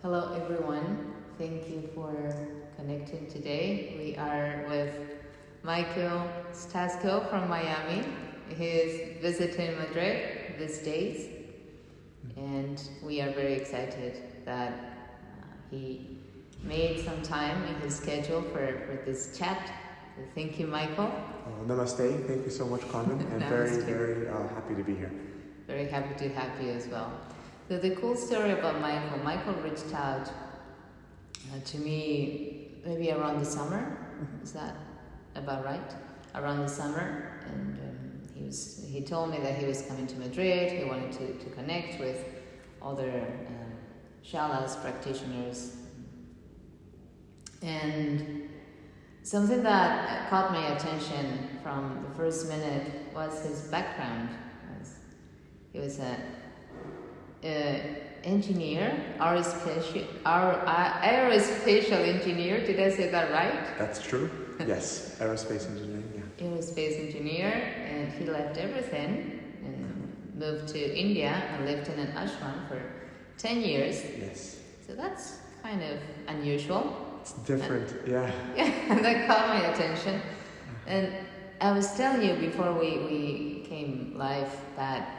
Hello everyone, thank you for connecting today. We are with Michael Stasko from Miami. He is visiting Madrid these days, and we are very excited that he made some time in his schedule for this chat. So thank you, Michael. Namaste, thank you so much, Carmen, and very happy to be here. Very happy to have you as well. So the cool story about Michael reached out to me maybe around the summer. Is that about right? Around the summer, and he told me that he was coming to Madrid. He wanted to connect with other shalas practitioners, and something that caught my attention from the first minute was his background. He was an engineer, aeroespacial engineer. Did I say that right? That's true. Yes, aerospace engineering. Yeah. Aerospace engineer, and he left everything and moved to India and lived in an ashram for 10 years. Yes. So that's kind of unusual. It's different, yeah. Yeah, and that caught my attention. And I was telling you before we came live that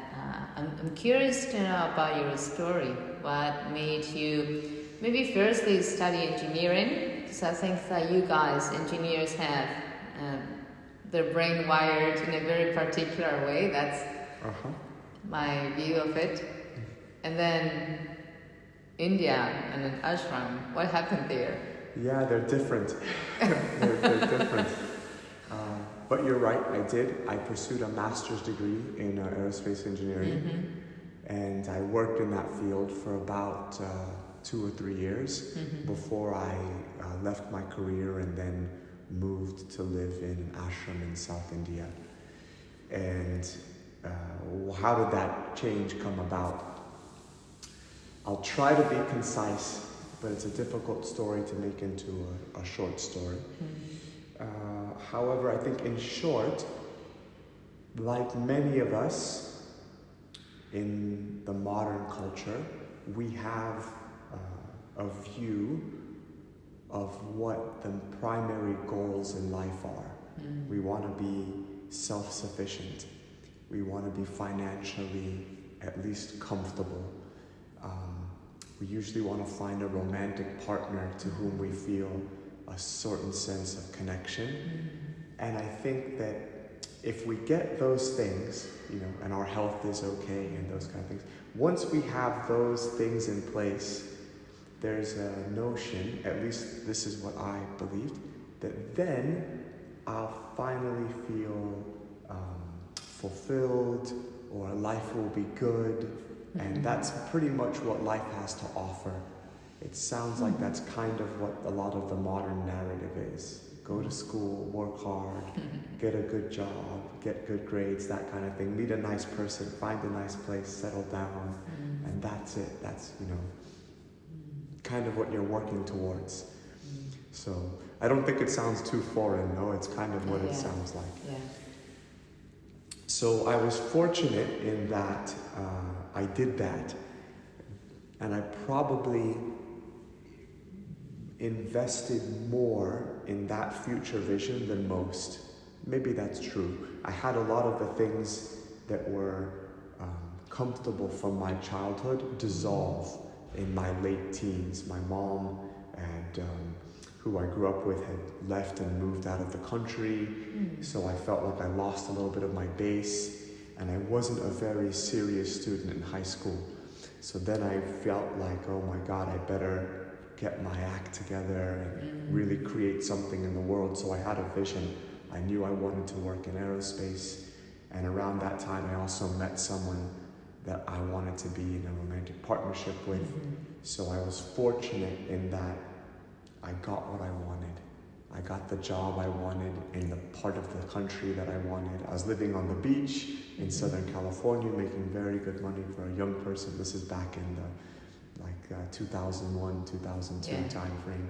I'm curious to know about your story. What made you maybe firstly study engineering? Because I think that you guys, engineers, have their brain wired in a very particular way. That's my view of it. And then India and an ashram. What happened there? Yeah, they're different. they're different. But you're right, I pursued a master's degree in aerospace engineering, and I worked in that field for about 2 or 3 years before I left my career and then moved to live in an ashram in South India. And how did that change come about? I'll try to be concise, but it's a difficult story to make into a short story. However, I think in short, like many of us in the modern culture, we have a view of what the primary goals in life are. We want to be self-sufficient. We want to be financially at least comfortable. We usually want to find a romantic partner to whom we feel a certain sense of connection. And I think that if we get those things, and our health is okay and those kind of things, once we have those things in place, there's a notion, at least this is what I believed, that then I'll finally feel fulfilled, or life will be good, and that's pretty much what life has to offer. It sounds like that's kind of what a lot of the modern narrative is. Go to school, work hard, get a good job, get good grades, that kind of thing. Meet a nice person, find a nice place, settle down, and that's it. That's, kind of what you're working towards. So I don't think it sounds too foreign, no? It's kind of what it sounds like. Yeah. So I was fortunate in that I did that, and I probably invested more in that future vision than most. Maybe that's true. I had a lot of the things that were comfortable from my childhood dissolve in my late teens. My mom, and who I grew up with, had left and moved out of the country, so I felt like I lost a little bit of my base, and I wasn't a very serious student in high school. So then I felt like, oh my God, I better get my act together and really create something in the world. So I had a vision. I knew I wanted to work in aerospace, and around that time I also met someone that I wanted to be in a romantic partnership with. So I was fortunate in that I got what I wanted. I got the job I wanted in the part of the country that I wanted. I was living on the beach in Southern California, making very good money for a young person. This is back in the 2001, 2002 time frame.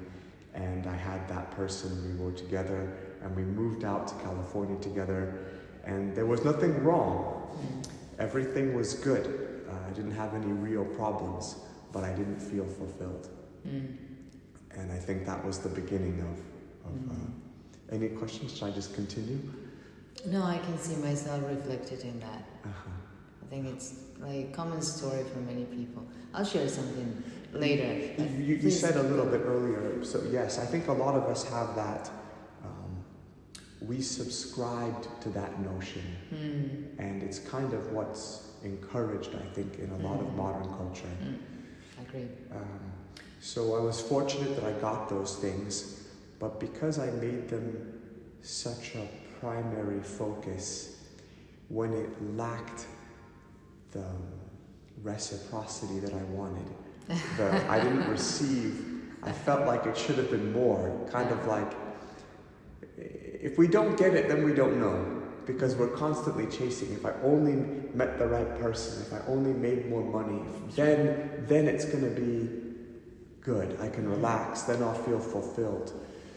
And I had that person, we were together, and we moved out to California together, and there was nothing wrong. Everything was good. I didn't have any real problems, but I didn't feel fulfilled. And I think that was the beginning of any questions? Should I just continue? No, I can see myself reflected in that. I think it's like a common story for many people. I'll share something later. You said a little bit earlier, so yes, I think a lot of us have that. We subscribed to that notion, and it's kind of what's encouraged, I think, in a lot of modern culture. Agreed. So I was fortunate that I got those things, but because I made them such a primary focus, when it lacked the reciprocity that I wanted, I didn't receive, I felt like it should have been more, kind of like, if we don't get it, then we don't know, because we're constantly chasing. If I only met the right person, if I only made more money, then it's going to be good. I can relax, then I'll feel fulfilled.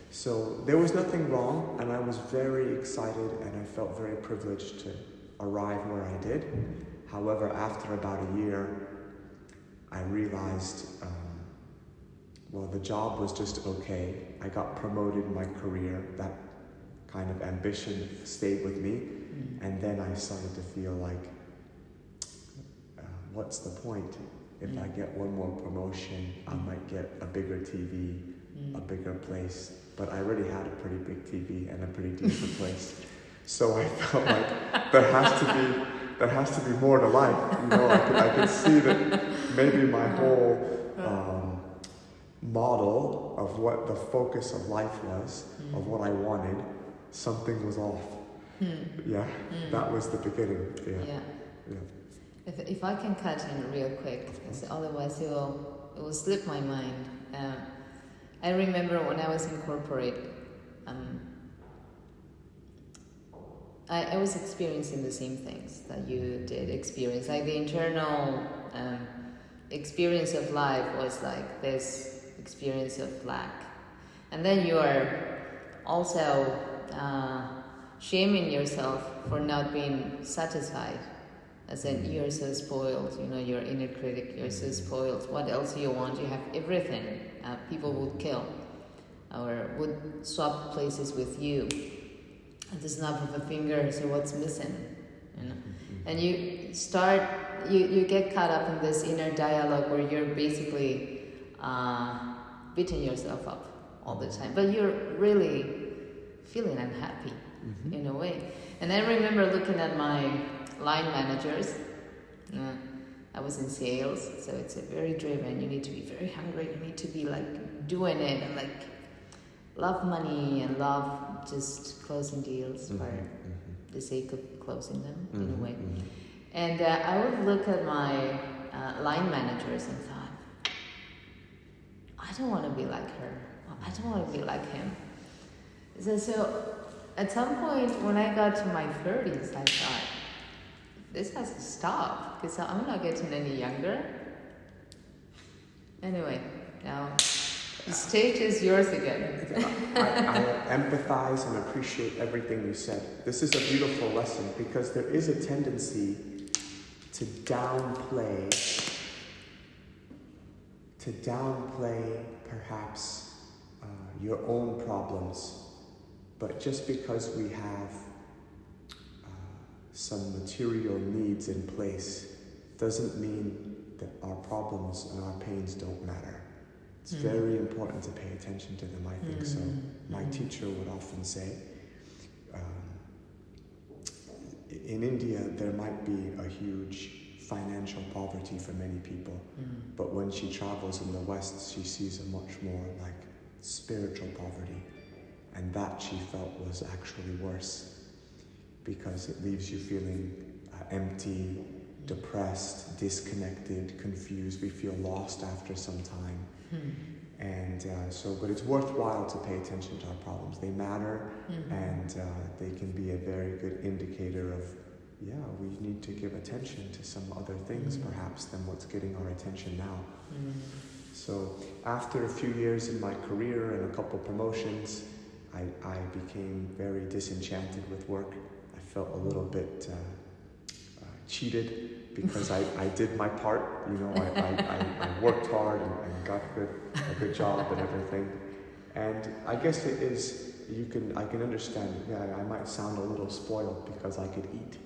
So there was nothing wrong, and I was very excited, and I felt very privileged to arrive where I did. However, after about a year, I realized, the job was just okay. I got promoted in my career. That kind of ambition stayed with me. And then I started to feel like, what's the point? If I get one more promotion, I might get a bigger TV, a bigger place. But I already had a pretty big TV and a pretty decent place. So I felt like there has to be more to life. You know, I could see that maybe my whole model of what the focus of life was, of what I wanted, something was off. That was the beginning. Yeah. If I can cut in real quick, because otherwise it will slip my mind. I remember when I was in corporate, I was experiencing the same things that you did experience. Like the internal experience of life was like this experience of lack. And then you are also shaming yourself for not being satisfied. As in, you're so spoiled, you know, your inner critic, you're so spoiled. What else do you want? You have everything. People would kill or would swap places with you at the snap of a finger, so what's missing? You know? And you get caught up in this inner dialogue where you're basically beating yourself up all the time. But you're really feeling unhappy in a way. And I remember looking at my line managers. I was in sales, so it's a very driven. You need to be very hungry. You need to be like doing it and like love money and love just closing deals for the sake of closing them in a way. And I would look at my line managers and thought, I don't want to be like her. I don't want to be like him. So at some point when I got to my 30s, I thought, this has to stop because I'm not getting any younger. Anyway, now the stage is yours again. I empathize and appreciate everything you said. This is a beautiful lesson because there is a tendency to downplay perhaps your own problems. But just because we have some material needs in place doesn't mean that our problems and our pains don't matter. It's very important to pay attention to them, I think. So my teacher would often say, in India there might be a huge financial poverty for many people, but when she travels in the West, she sees a much more like spiritual poverty, and that she felt was actually worse because it leaves you feeling empty, depressed, disconnected, confused. We feel lost after some time. And but it's worthwhile to pay attention to our problems. They matter, and they can be a very good indicator of, we need to give attention to some other things perhaps than what's getting our attention now. So after a few years in my career and a couple promotions, I became very disenchanted with work. I felt a little bit cheated because I did my part. I worked hard and got a good job and everything. And I guess it is, I can understand, I might sound a little spoiled because I could eat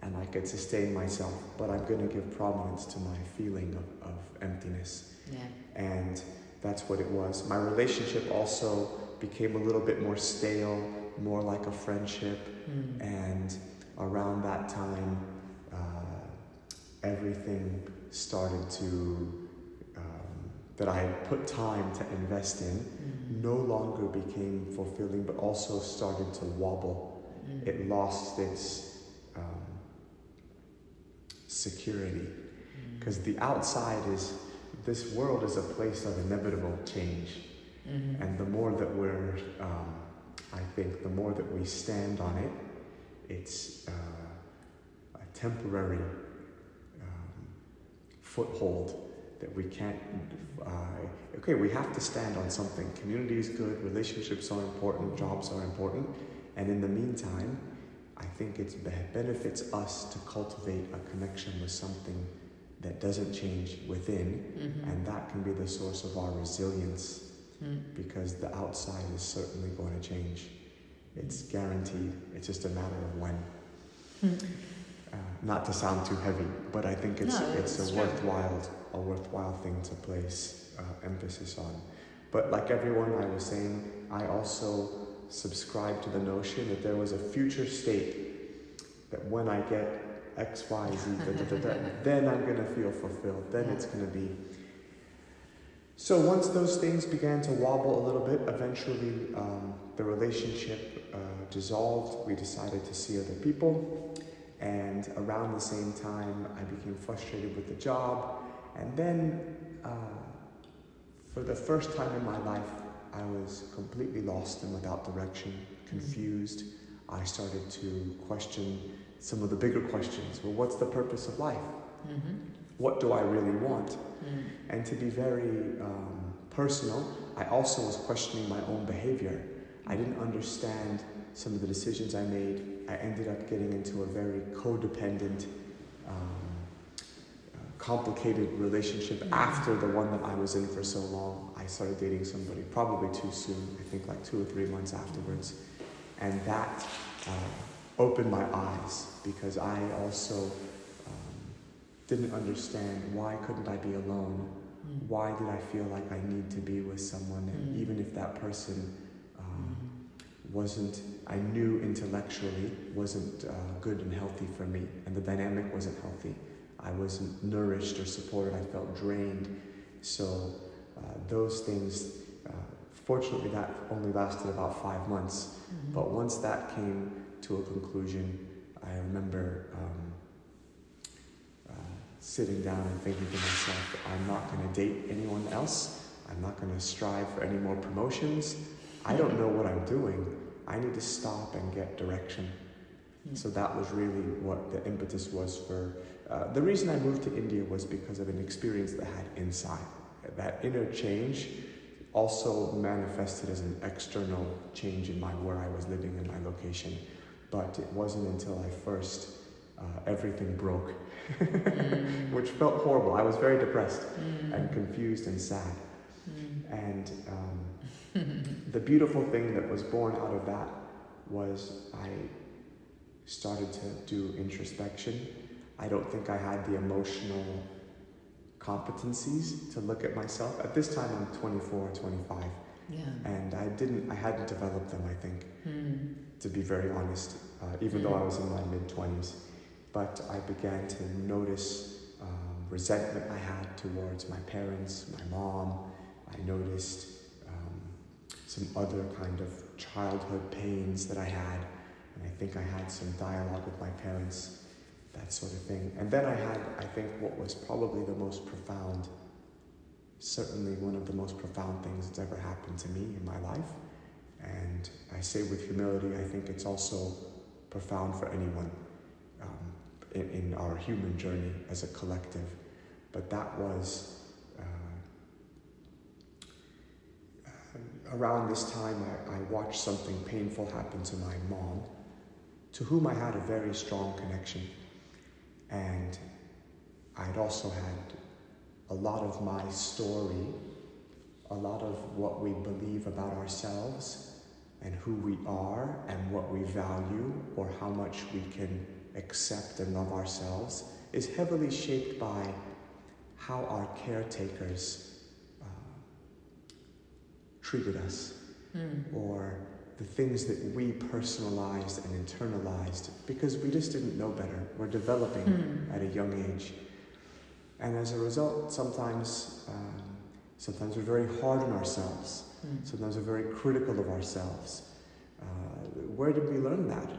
and I could sustain myself, but I'm going to give prominence to my feeling of emptiness. Yeah. And that's what it was. My relationship also became a little bit more stale, more like a friendship. And around that time, everything started to, that I had put time to invest in, no longer became fulfilling, but also started to wobble. It lost its security. Because the outside is, this world is a place of inevitable change. And the more that we're, I think, the more that we stand on it, it's a temporary foothold that we can't, we have to stand on something. Community is good, relationships are important, jobs are important, and in the meantime, I think it benefits us to cultivate a connection with something that doesn't change within, and that can be the source of our resilience, because the outside is certainly going to change. It's guaranteed, it's just a matter of when. Not to sound too heavy, but I think it's a worthwhile thing to place emphasis on. But like everyone, I was saying, I also subscribe to the notion that there was a future state, that when I get X, Y, Z, then I'm going to feel fulfilled, then it's going to be. So once those things began to wobble a little bit, eventually the relationship dissolved. We decided to see other people. And around the same time, I became frustrated with the job. And then, for the first time in my life, I was completely lost and without direction, confused. I started to question some of the bigger questions. Well, what's the purpose of life? What do I really want? And to be very personal, I also was questioning my own behavior. I didn't understand some of the decisions I made. I ended up getting into a very codependent, complicated relationship after the one that I was in for so long. I started dating somebody probably too soon, I think like 2 or 3 months afterwards. And that opened my eyes, because I also didn't understand, why couldn't I be alone? Why did I feel like I need to be with someone? And even if that person wasn't, I knew intellectually, wasn't good and healthy for me, and the dynamic wasn't healthy. I wasn't nourished or supported, I felt drained. So those things, fortunately that only lasted about 5 months. But once that came to a conclusion, I remember sitting down and thinking to myself, I'm not going to date anyone else. I'm not going to strive for any more promotions. I don't know what I'm doing. I need to stop and get direction. So that was really what the impetus was for. The reason I moved to India was because of an experience that I had inside. That inner change also manifested as an external change in where I was living in my location. But it wasn't until I first, everything broke, which felt horrible. I was very depressed and confused and sad. And the beautiful thing that was born out of that was I started to do introspection. I don't think I had the emotional competencies to look at myself. At this time, I'm 24, 25. And I hadn't developed them, I think, to be very honest, even though I was in my mid-20s. But I began to notice resentment I had towards my parents, my mom. I noticed some other kind of childhood pains that I had. And I think I had some dialogue with my parents, that sort of thing. And then I had, I think, what was probably the most profound, certainly one of the most profound things that's ever happened to me in my life. And I say with humility, I think it's also profound for anyone in our human journey as a collective. But that was around this time I watched something painful happen to my mom, to whom I had a very strong connection. And I'd also had a lot of my story, a lot of what we believe about ourselves and who we are and what we value or how much we can accept and love ourselves is heavily shaped by how our caretakers treated us, or the things that we personalized and internalized because we just didn't know better. We're developing at a young age. And as a result, sometimes we're very hard on ourselves. Sometimes we're very critical of ourselves. Where did we learn that?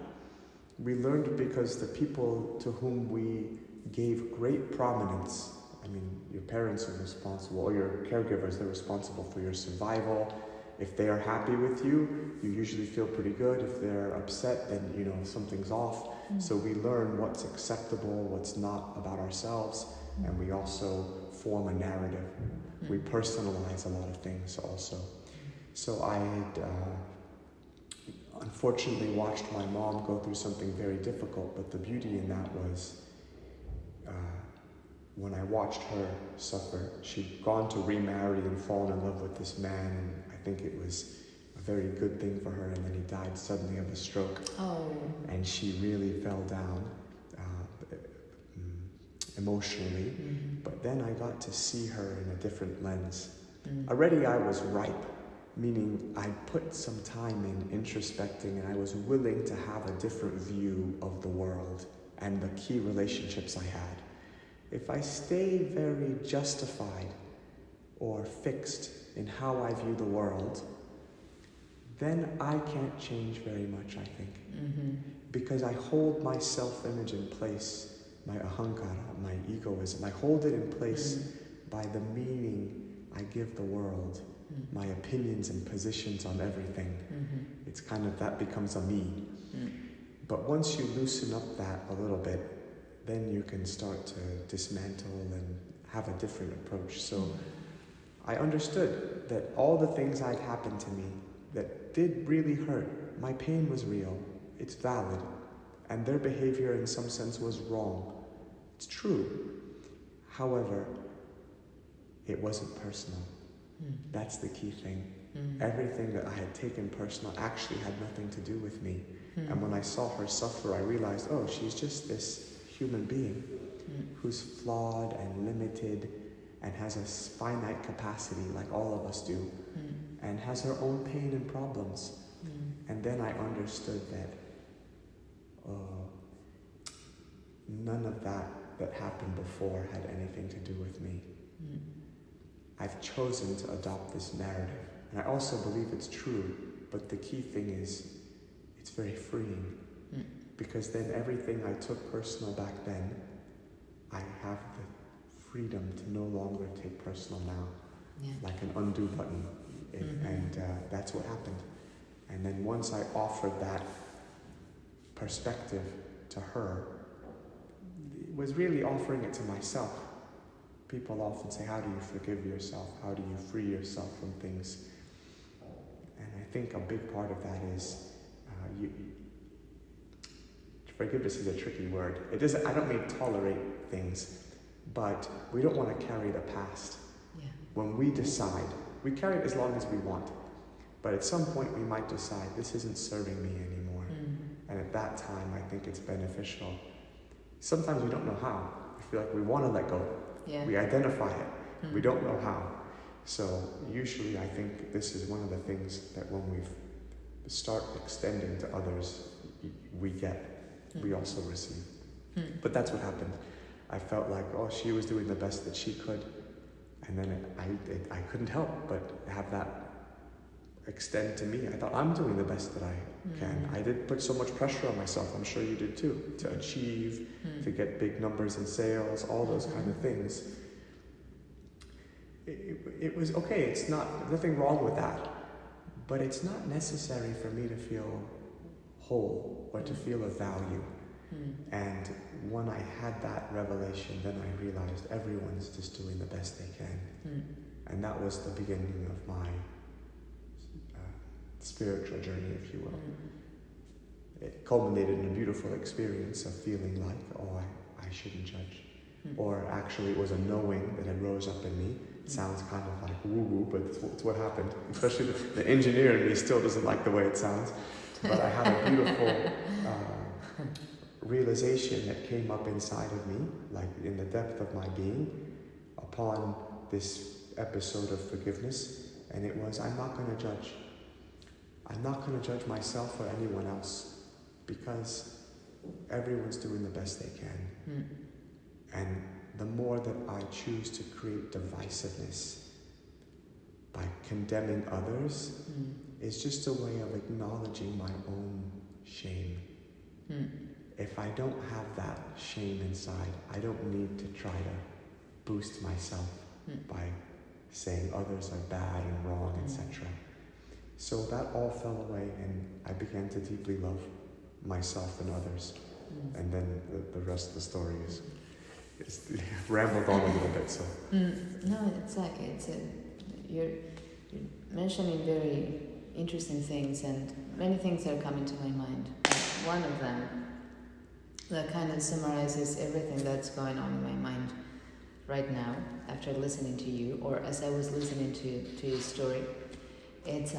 We learned because the people to whom we gave great prominence, I mean, your parents are responsible, or your caregivers, they're responsible for your survival. If they are happy with you, you usually feel pretty good. If they're upset, then you know something's off. So we learn what's acceptable, what's not about ourselves, and we also form a narrative. We personalize a lot of things also. So I had unfortunately watched my mom go through something very difficult, but the beauty in that was when I watched her suffer. She'd gone to remarry and fallen in love with this man, and I think it was a very good thing for her, and then he died suddenly of a stroke. And she really fell down emotionally. But then I got to see her in a different lens. Already I was ripe, meaning I put some time in introspecting, and I was willing to have a different view of the world and the key relationships I had. If I stay very justified or fixed in how I view the world, then I can't change very much, I think. Because I hold my self-image in place, my ahankara, my egoism, I hold it in place by the meaning I give the world, my opinions and positions on everything. It's kind of, that becomes a me. But once you loosen up that a little bit, then you can start to dismantle and have a different approach. So I understood that all the things that happened to me that did really hurt, my pain was real, it's valid, and their behavior in some sense was wrong. It's true. However, it wasn't personal. That's the key thing. Everything that I had taken personal actually had nothing to do with me. And when I saw her suffer, I realized, oh, she's just this human being who's flawed and limited and has a finite capacity like all of us do, and has her own pain and problems. And then I understood that none of that happened before had anything to do with me. I've chosen to adopt this narrative, and I also believe it's true, but the key thing is it's very freeing, because then everything I took personal back then, I have the freedom to no longer take personal now, like an undo button. And that's what happened. And then once I offered that perspective to her, it was really offering it to myself. People often say, how do you forgive yourself? How do you free yourself from things? And I think a big part of that is, forgiveness is a tricky word. I don't mean tolerate things, but we don't want to carry the past. When we decide, we carry it as long as we want, but at some point we might decide this isn't serving me anymore. And at that time, I think it's beneficial. Sometimes we don't know how. I feel like we want to let go. We identify it. We don't know how. So usually I think this is one of the things that when we start extending to others, we get, we also receive. But that's what happened. I felt like, oh, she was doing the best that she could. And then I couldn't help but have that extend to me. I thought, I'm doing the best that I can. I did put so much pressure on myself, I'm sure you did too, to achieve, to get big numbers in sales, all those kind of things. It was okay, it's nothing wrong with that, but it's not necessary for me to feel whole or to feel of value. And when I had that revelation, then I realized everyone's just doing the best they can. And that was the beginning of my spiritual journey, if you will. It culminated in a beautiful experience of feeling like, oh, I shouldn't judge. Or actually it was a knowing that had rose up in me. It sounds kind of like woo-woo, but it's what happened. Especially the engineer in me still doesn't like the way it sounds. But I had a beautiful realization that came up inside of me, like in the depth of my being, upon this episode of forgiveness. And it was, I'm not going to judge. I'm not going to judge myself or anyone else, because everyone's doing the best they can. And the more that I choose to create divisiveness by condemning others is just a way of acknowledging my own shame. If I don't have that shame inside, I don't need to try to boost myself by saying others are bad and wrong, etc. So that all fell away, and I began to deeply love myself and others. And then the rest of the story is rambled on a little bit. So no, you're mentioning very interesting things, and many things are coming to my mind. One of them that kind of summarizes everything that's going on in my mind right now after listening to you, or as I was listening to your story. It's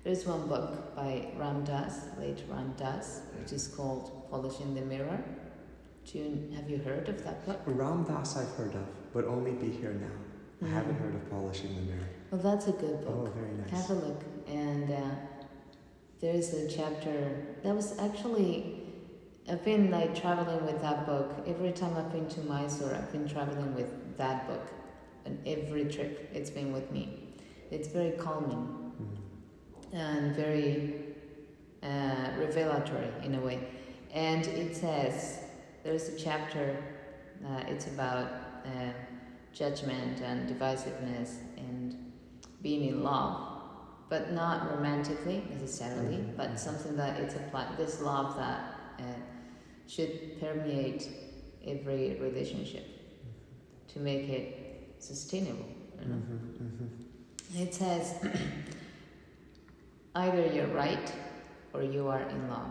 there's one book by late Ram Dass, which is called Polishing the Mirror. Have you heard of that book? Ram Dass I've heard of, but only Be Here Now. I haven't heard of Polishing the Mirror. Well, that's a good book. Oh, very nice. Have a look. And there's a chapter that was actually, I've been traveling with that book. Every time I've been to Mysore, I've been traveling with that book. And every trip, it's been with me. It's very calming and very revelatory in a way. And it says, there's a chapter, it's about judgment and divisiveness and being in love, but not romantically necessarily, but something that it's this love that should permeate every relationship to make it sustainable. You know? It says, either you're right or you are in love.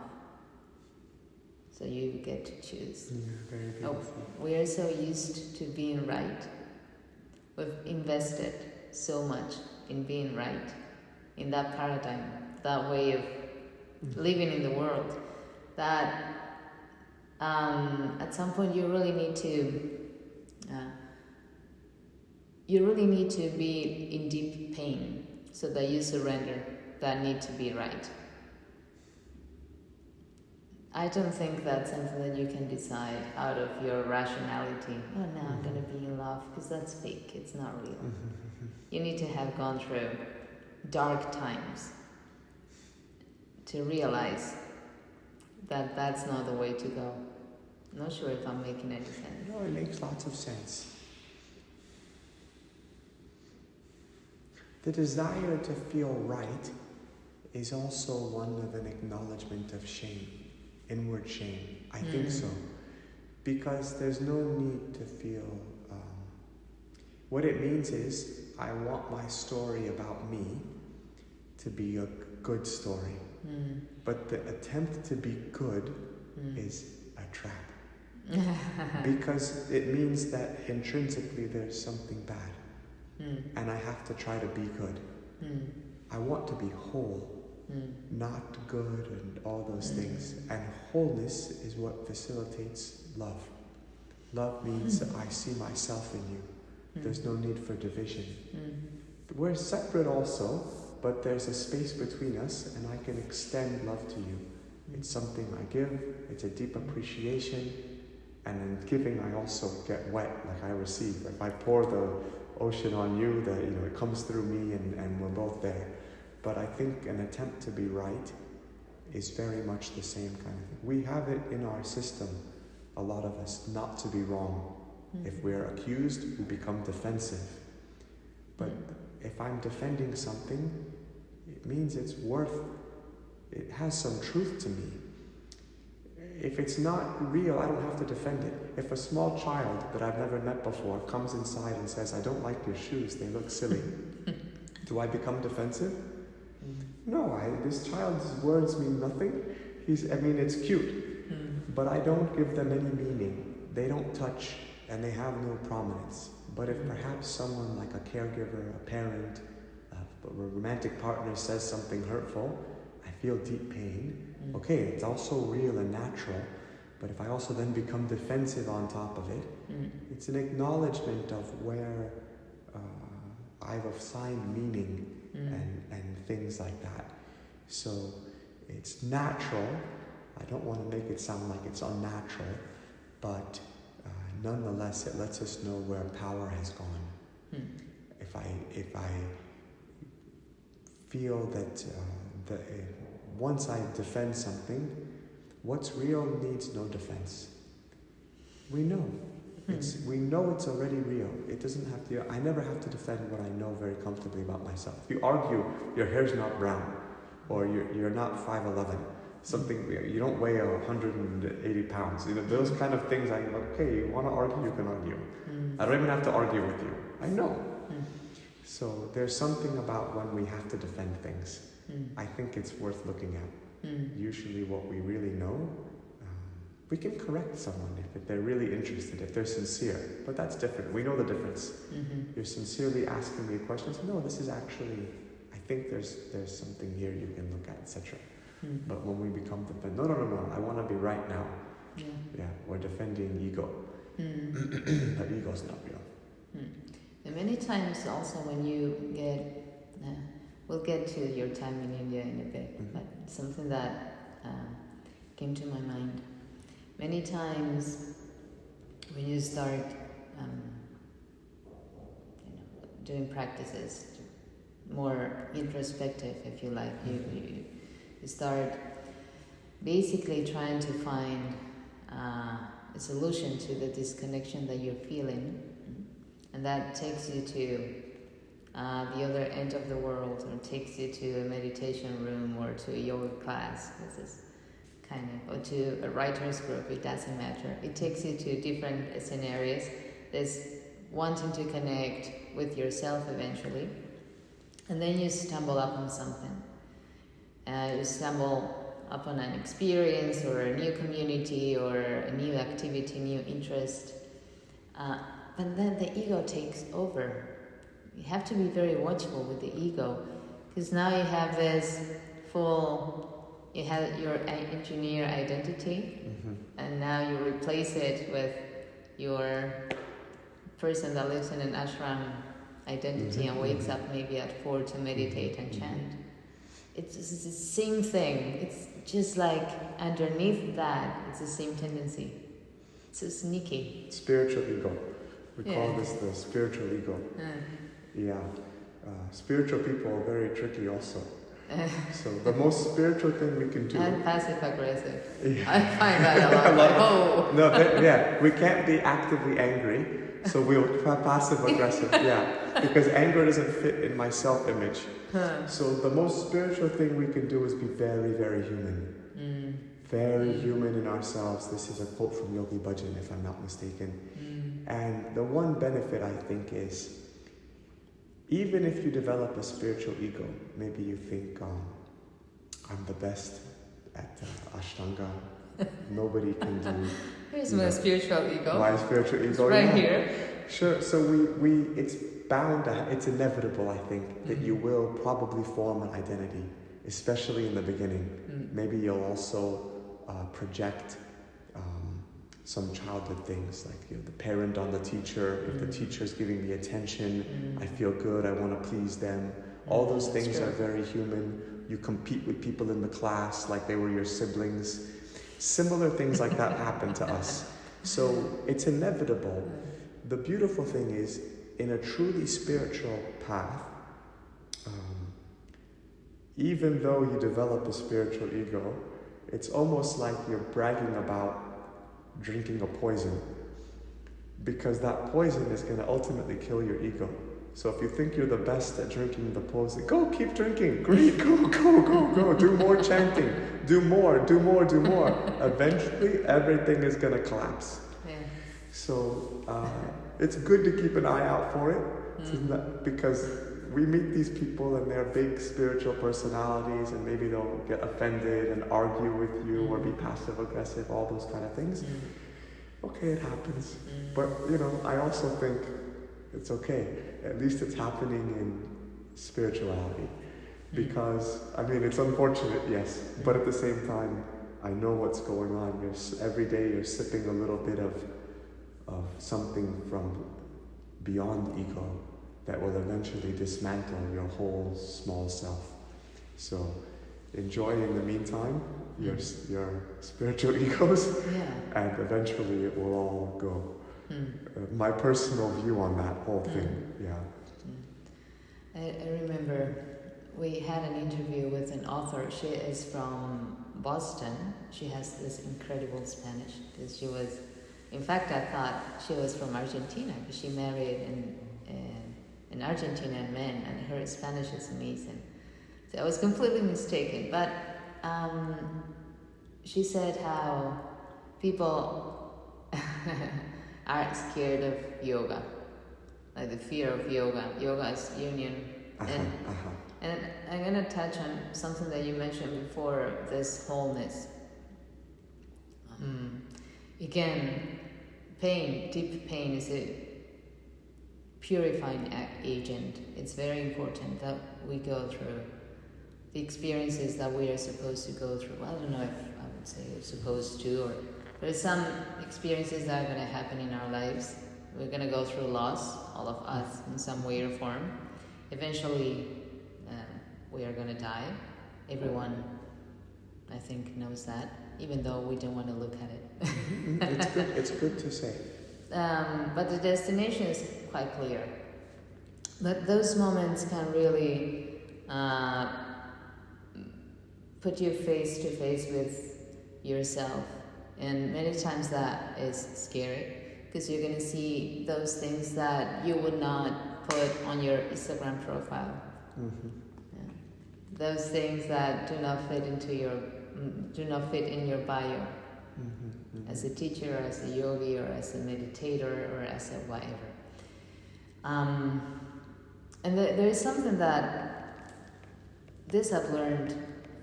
So you get to choose. Yeah, very beautiful. We are so used to being right. We've invested so much in being right, in that paradigm, that way of living in the world, that at some point you really need to be in deep pain so that you surrender that need to be right. I don't think that's something that you can decide out of your rationality. Oh, now I'm going to be in love, because that's fake. It's not real. You need to have gone through dark times to realize that that's not the way to go. I'm not sure if I'm making any sense. No, it makes lots of sense. The desire to feel right is also one of an acknowledgement of shame. Inward shame. I think so. Because there's no need to feel... what it means is, I want my story about me to be a good story. But the attempt to be good is a trap. Because it means that intrinsically there's something bad. And I have to try to be good. I want to be whole. Not good and all those things. And wholeness is what facilitates love. Love means I see myself in you. There's no need for division. We're separate also, but there's a space between us, and I can extend love to you. It's something I give, it's a deep appreciation, and in giving I also get wet like I receive. If I pour the ocean on you, that it comes through me and we're both there. But I think an attempt to be right is very much the same kind of thing. We have it in our system, a lot of us, not to be wrong. If we're accused, we become defensive. But if I'm defending something, it means it has some truth to me. If it's not real, I don't have to defend it. If a small child that I've never met before comes inside and says, I don't like your shoes, they look silly, do I become defensive? No, this child's words mean nothing. It's cute. but I don't give them any meaning. They don't touch and they have no prominence. But if perhaps someone like a caregiver, a parent, a romantic partner says something hurtful, I feel deep pain. Okay, it's also real and natural, but if I also then become defensive on top of it, it's an acknowledgement of where I've assigned meaning and things like that. So it's natural. I don't want to make it sound like it's unnatural, but nonetheless, it lets us know where power has gone. If I feel that once I defend something, what's real needs no defense. We know. We know it's already real. It doesn't have to. I never have to defend what I know very comfortably about myself. If you argue, your hair's not brown, or you're not 5'11", something, you don't weigh 180 pounds. Those kind of things. Okay, you want to argue, you can argue. I don't even have to argue with you. I know. So there's something about when we have to defend things. I think it's worth looking at. Usually, what we really know. We can correct someone if they're really interested, if they're sincere. But that's different. We know the difference. You're sincerely asking me a question. So, no, this is actually, I think there's something here you can look at, etc. But when we become defend, no, I want to be right now. Yeah, we're defending ego. But ego's not real. And many times also when you get, we'll get to your time in India in a bit, but something that came to my mind. Many times when you start doing practices, more introspective if you like, you start basically trying to find a solution to the disconnection that you're feeling, and that takes you to the other end of the world, or takes you to a meditation room or to a yoga class. This is or to a writer's group, it doesn't matter. It takes you to different scenarios. There's wanting to connect with yourself eventually. And then you stumble upon something. You stumble upon an experience or a new community or a new activity, new interest. But then the ego takes over. You have to be very watchful with the ego, because now you have this you have your engineer identity, and now you replace it with your person that lives in an ashram identity and wakes up maybe at 4 to meditate and chant. It's the same thing. It's just like underneath that, it's the same tendency. It's so sneaky. Spiritual ego. We call this the spiritual ego. Spiritual people are very tricky also. So the most spiritual thing we can do. And passive aggressive. I find that a lot. No, we can't be actively angry, so we'll passive aggressive. Because anger doesn't fit in my self-image. So the most spiritual thing we can do is be very, very human. Very human in ourselves. This is a quote from Yogi Bhajan, if I'm not mistaken. And the one benefit, I think, is even if you develop a spiritual ego, maybe you think, I'm the best at Ashtanga, nobody can do... Here's my spiritual ego. My spiritual ego, right here. Sure, so it's bound, it's inevitable, I think, that you will probably form an identity, especially in the beginning. Maybe you'll also project some childhood things, like the parent on the teacher. If the teacher's giving me attention, I feel good, I want to please them. All those things are very human. You compete with people in the class like they were your siblings. Similar things like that happen to us. So it's inevitable. The beautiful thing is, in a truly spiritual path, even though you develop a spiritual ego, it's almost like you're bragging about drinking a poison, because that poison is going to ultimately kill your ego. So if you think you're the best at drinking the poison, go, keep drinking, great, go, do more chanting, do more. Eventually everything is going to collapse. So it's good to keep an eye out for it, because we meet these people and they're big spiritual personalities, and maybe they'll get offended and argue with you or be passive aggressive, all those kind of things. Okay, it happens. But, I also think it's okay. At least it's happening in spirituality. Because, it's unfortunate, yes, but at the same time, I know what's going on. Every day you're sipping a little bit of something from beyond ego that will eventually dismantle your whole small self. So enjoy in the meantime your spiritual egos, and eventually it will all go. My personal view on that whole thing, I remember we had an interview with an author. She is from Boston. She has this incredible Spanish, because she was, in fact, I thought she was from Argentina, because she married an Argentinian man, and her Spanish is amazing. So I was completely mistaken. But she said how people are scared of yoga, like the fear of yoga. Yoga is union. And I'm going to touch on something that you mentioned before, this wholeness. Again, pain, deep pain is a purifying agent. It's very important that we go through the experiences that we are supposed to go through. I don't know if I would say you're supposed to, or there's some experiences that are going to happen in our lives. We're going to go through loss, all of us, in some way or form. Eventually, we are going to die. Everyone, I think, knows that, even though we don't want to look at it. It's good to say. But the destination is quite clear. But those moments can really put you face to face with yourself. And many times that is scary, because you're going to see those things that you would not put on your Instagram profile. Those things that do not fit in your bio. As a teacher, or as a yogi, or as a meditator, or as a whatever. And there is something that this I've learned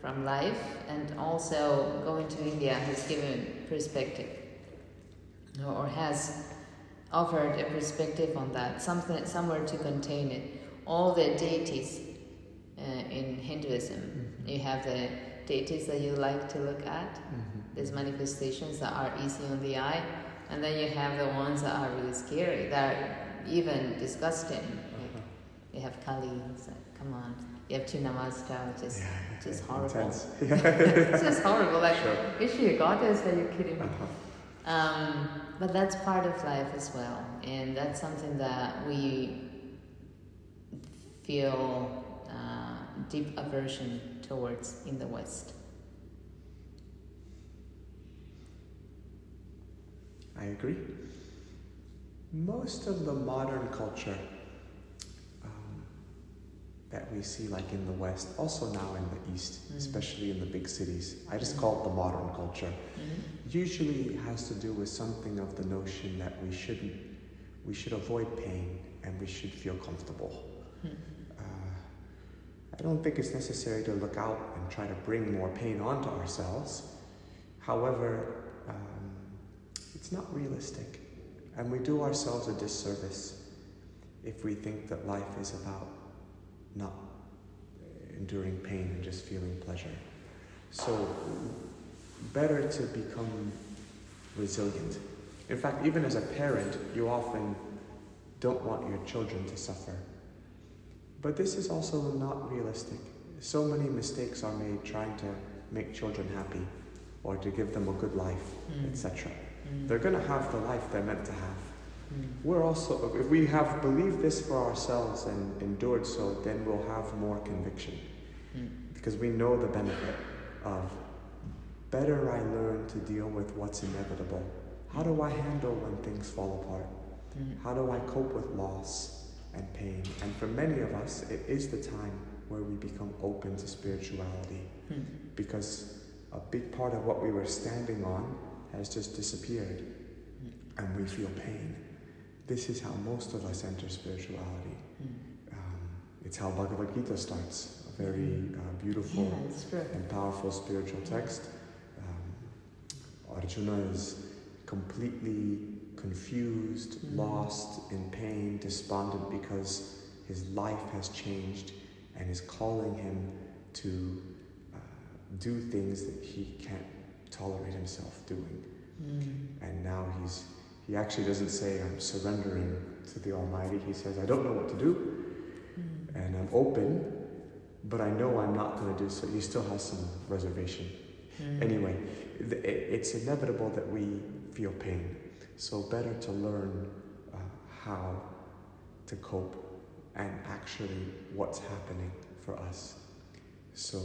from life, and also going to India has given perspective, or has offered a perspective on that, somewhere to contain it. All the deities in Hinduism, you have the deities that you like to look at, these manifestations that are easy on the eye, and then you have the ones that are really scary, that are even disgusting. You have Kali, it's like, come on. You have Chinnamasta, which is horrible. It's just horrible. Like, is she a goddess? Are you kidding me? But that's part of life as well, and that's something that we feel deep aversion towards in the West. I agree. Most of the modern culture that we see, like in the West, also now in the East, especially in the big cities, I just call it the modern culture, usually has to do with something of the notion that we should avoid pain and we should feel comfortable. I don't think it's necessary to look out and try to bring more pain onto ourselves. However, it's not realistic, and we do ourselves a disservice if we think that life is about not enduring pain and just feeling pleasure. So, better to become resilient. In fact, even as a parent, you often don't want your children to suffer. But this is also not realistic. So many mistakes are made trying to make children happy, or to give them a good life, etc. They're going to have the life they're meant to have. We're also, if we have believed this for ourselves and endured so, then we'll have more conviction. Because we know the benefit of, better I learn to deal with what's inevitable. How do I handle when things fall apart? How do I cope with loss and pain? And for many of us, it is the time where we become open to spirituality. Because a big part of what we were standing on has just disappeared, and we feel pain. This is how most of us enter spirituality. It's how Bhagavad Gita starts, a very beautiful and powerful spiritual text. Arjuna is completely confused, lost, in pain, despondent because his life has changed and is calling him to do things that he can't tolerate himself doing. And now he actually doesn't say, I'm surrendering to the Almighty. He says, I don't know what to do, and I'm open, but I know I'm not going to do so. He still has some reservation. Anyway, it's inevitable that we feel pain. So better to learn how to cope and actually what's happening for us. So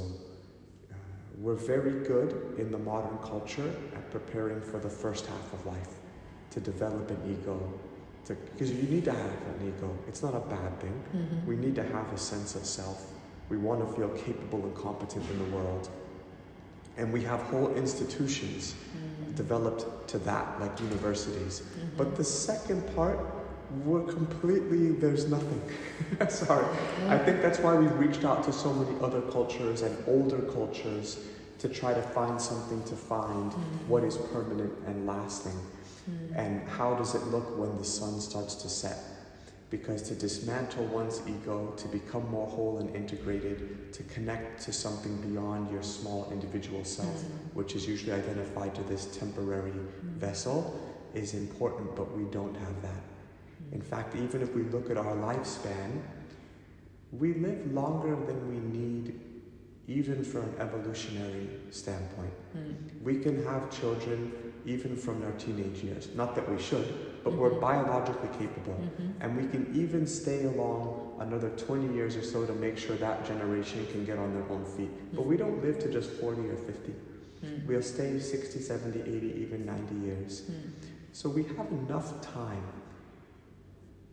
we're very good in the modern culture at preparing for the first half of life, to develop an ego, because you need to have an ego. It's not a bad thing. We need to have a sense of self. We want to feel capable and competent in the world. And we have whole institutions developed to that, like universities. But the second part, there's nothing. Sorry. I think that's why we've reached out to so many other cultures and older cultures to try to find something to find what is permanent and lasting. And how does it look when the sun starts to set? Because to dismantle one's ego, to become more whole and integrated, to connect to something beyond your small individual self, which is usually identified to this temporary vessel, is important, but we don't have that. In fact, even if we look at our lifespan, we live longer than we need, even from an evolutionary standpoint. We can have children even from our teenage years. Not that we should, but we're biologically capable. And we can even stay along another 20 years or so to make sure that generation can get on their own feet. But we don't live to just 40 or 50. We'll stay 60, 70, 80, even 90 years. So we have enough time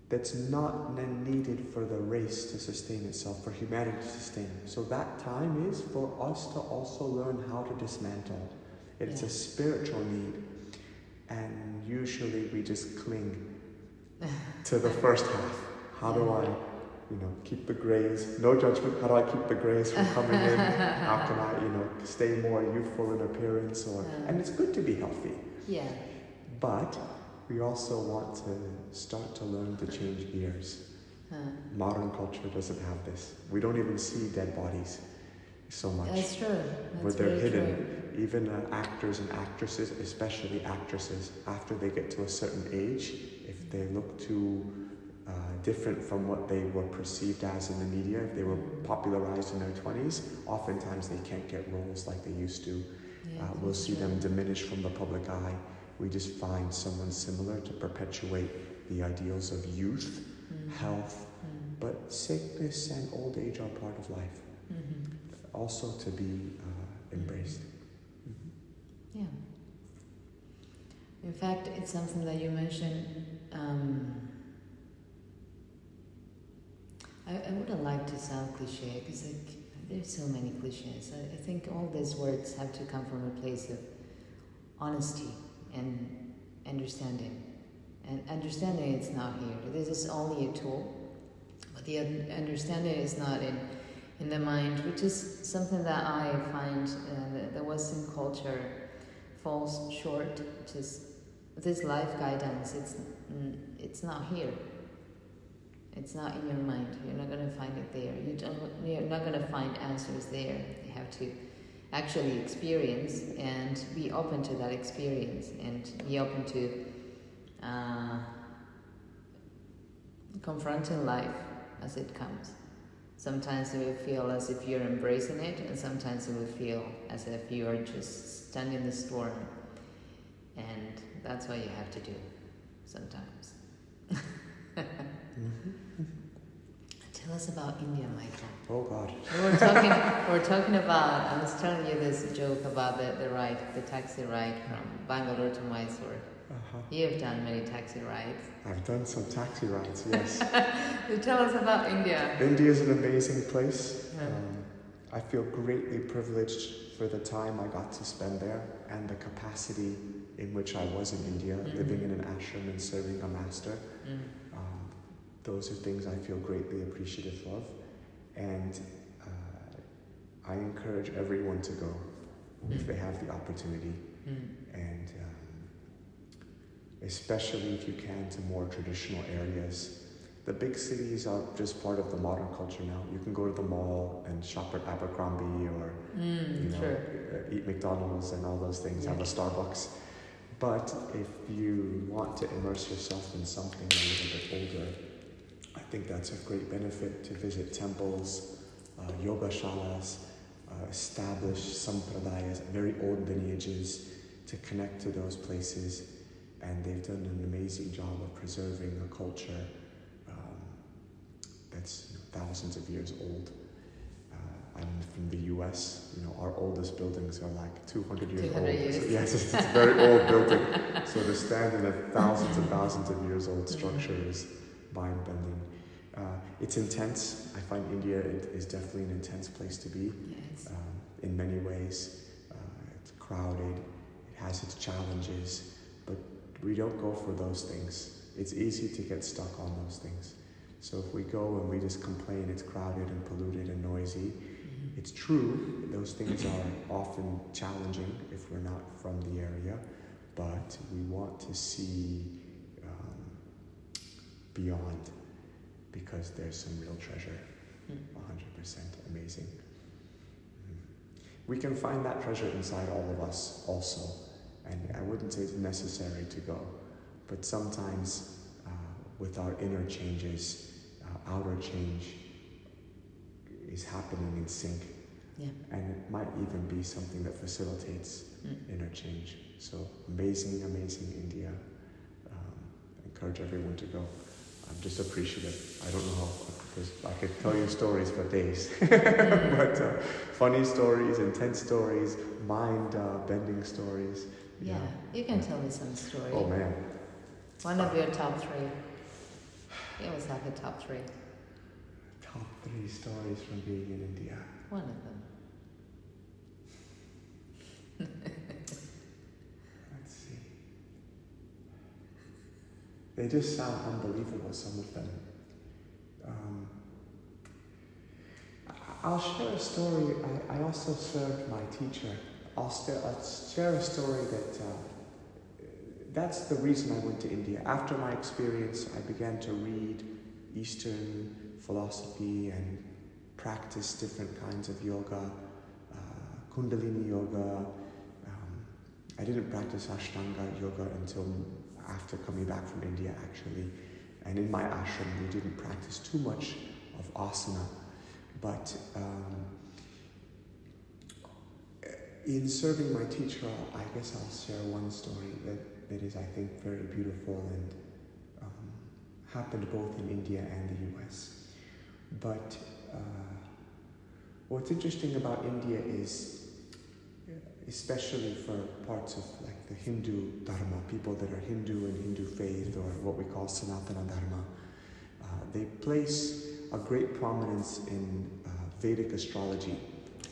that's not then needed for the race to sustain itself, for humanity to sustain. So that time is for us to also learn how to dismantle. It's a spiritual need. And usually we just cling to the first half. How do I, keep the grays? No judgment. How do I keep the grays from coming in? How can I, stay more youthful in appearance? And it's good to be healthy. Yeah. But we also want to start to learn to change gears. Modern culture doesn't have this. We don't even see dead bodies so much. That's true. Where they're hidden. True. Even actors and actresses, especially actresses, after they get to a certain age, if they look too different from what they were perceived as in the media, if they were popularized in their 20s, oftentimes they can't get roles like they used to. We'll see them diminish from the public eye. We just find someone similar to perpetuate the ideals of youth, health, but sickness and old age are part of life. Also to be embraced. Yeah. In fact, it's something that you mentioned. I wouldn't like to sound cliche, because there's so many cliches. I think all these words have to come from a place of honesty and understanding. And understanding is not here. This is only a tool, but the understanding is not in the mind, which is something that I find the Western culture falls short. Just this life guidance, it's not here. It's not in your mind. You're not going to find it there. You're not going to find answers there. You have to actually experience and be open to that experience, and be open to confronting life as it comes. Sometimes it will feel as if you're embracing it, and sometimes it will feel as if you are just standing in the storm. And that's what you have to do sometimes. Tell us about India, Michael. Oh God. We're talking about, I was telling you this joke about the taxi ride from Bangalore to Mysore. You've done many taxi rides. I've done some taxi rides, yes. So tell us about India. India is an amazing place. I feel greatly privileged for the time I got to spend there and the capacity in which I was in India, living in an ashram and serving a master. Those are things I feel greatly appreciative of. And I encourage everyone to go if they have the opportunity. And especially if you can to more traditional areas. The big cities are just part of the modern culture now. You can go to the mall and shop at Abercrombie or eat McDonald's and all those things, have a Starbucks. But if you want to immerse yourself in something a little bit older, I think that's a great benefit to visit temples, yoga shalas, established sampradayas, very old lineages, to connect to those places. And they've done an amazing job of preserving a culture that's thousands of years old. I'm from the US, our oldest buildings are like 200 years 200 old. years. So, yes, it's a very old building. So to stand in a thousands and thousands of years old structure is mind-bending. It's intense. I find India is definitely an intense place to be. Yes. In many ways. It's crowded, it has its challenges, but we don't go for those things. It's easy to get stuck on those things. So if we go and we just complain it's crowded and polluted and noisy, it's true, those things are often challenging if we're not from the area, but we want to see beyond, because there's some real treasure. 100% amazing. We can find that treasure inside all of us also, and I wouldn't say it's necessary to go, but sometimes with our inner changes, outer change is happening in sync. Yeah. And it might even be something that facilitates inner change. So amazing, amazing India. Encourage everyone to go. I'm just appreciative. I don't know how, because I could tell you stories for days. But funny stories, intense stories, mind-bending stories. Yeah, you can tell me some story. Oh man. One of your top three. You always have a top three. Top 3 stories from being in India. One of them. Let's see. They just sound unbelievable, some of them. I'll share a story. I also served my teacher. I'll share a story that's the reason I went to India. After my experience, I began to read Eastern philosophy and practice different kinds of yoga, Kundalini yoga. I didn't practice Ashtanga yoga until after coming back from India, actually. And in my ashram, we didn't practice too much of asana. But in serving my teacher, I guess I'll share one story that is, I think, very beautiful and happened both in India and the US. But what's interesting about India is, especially for parts of like the Hindu Dharma, people that are Hindu and Hindu faith, or what we call Sanatana Dharma, they place a great prominence in Vedic astrology.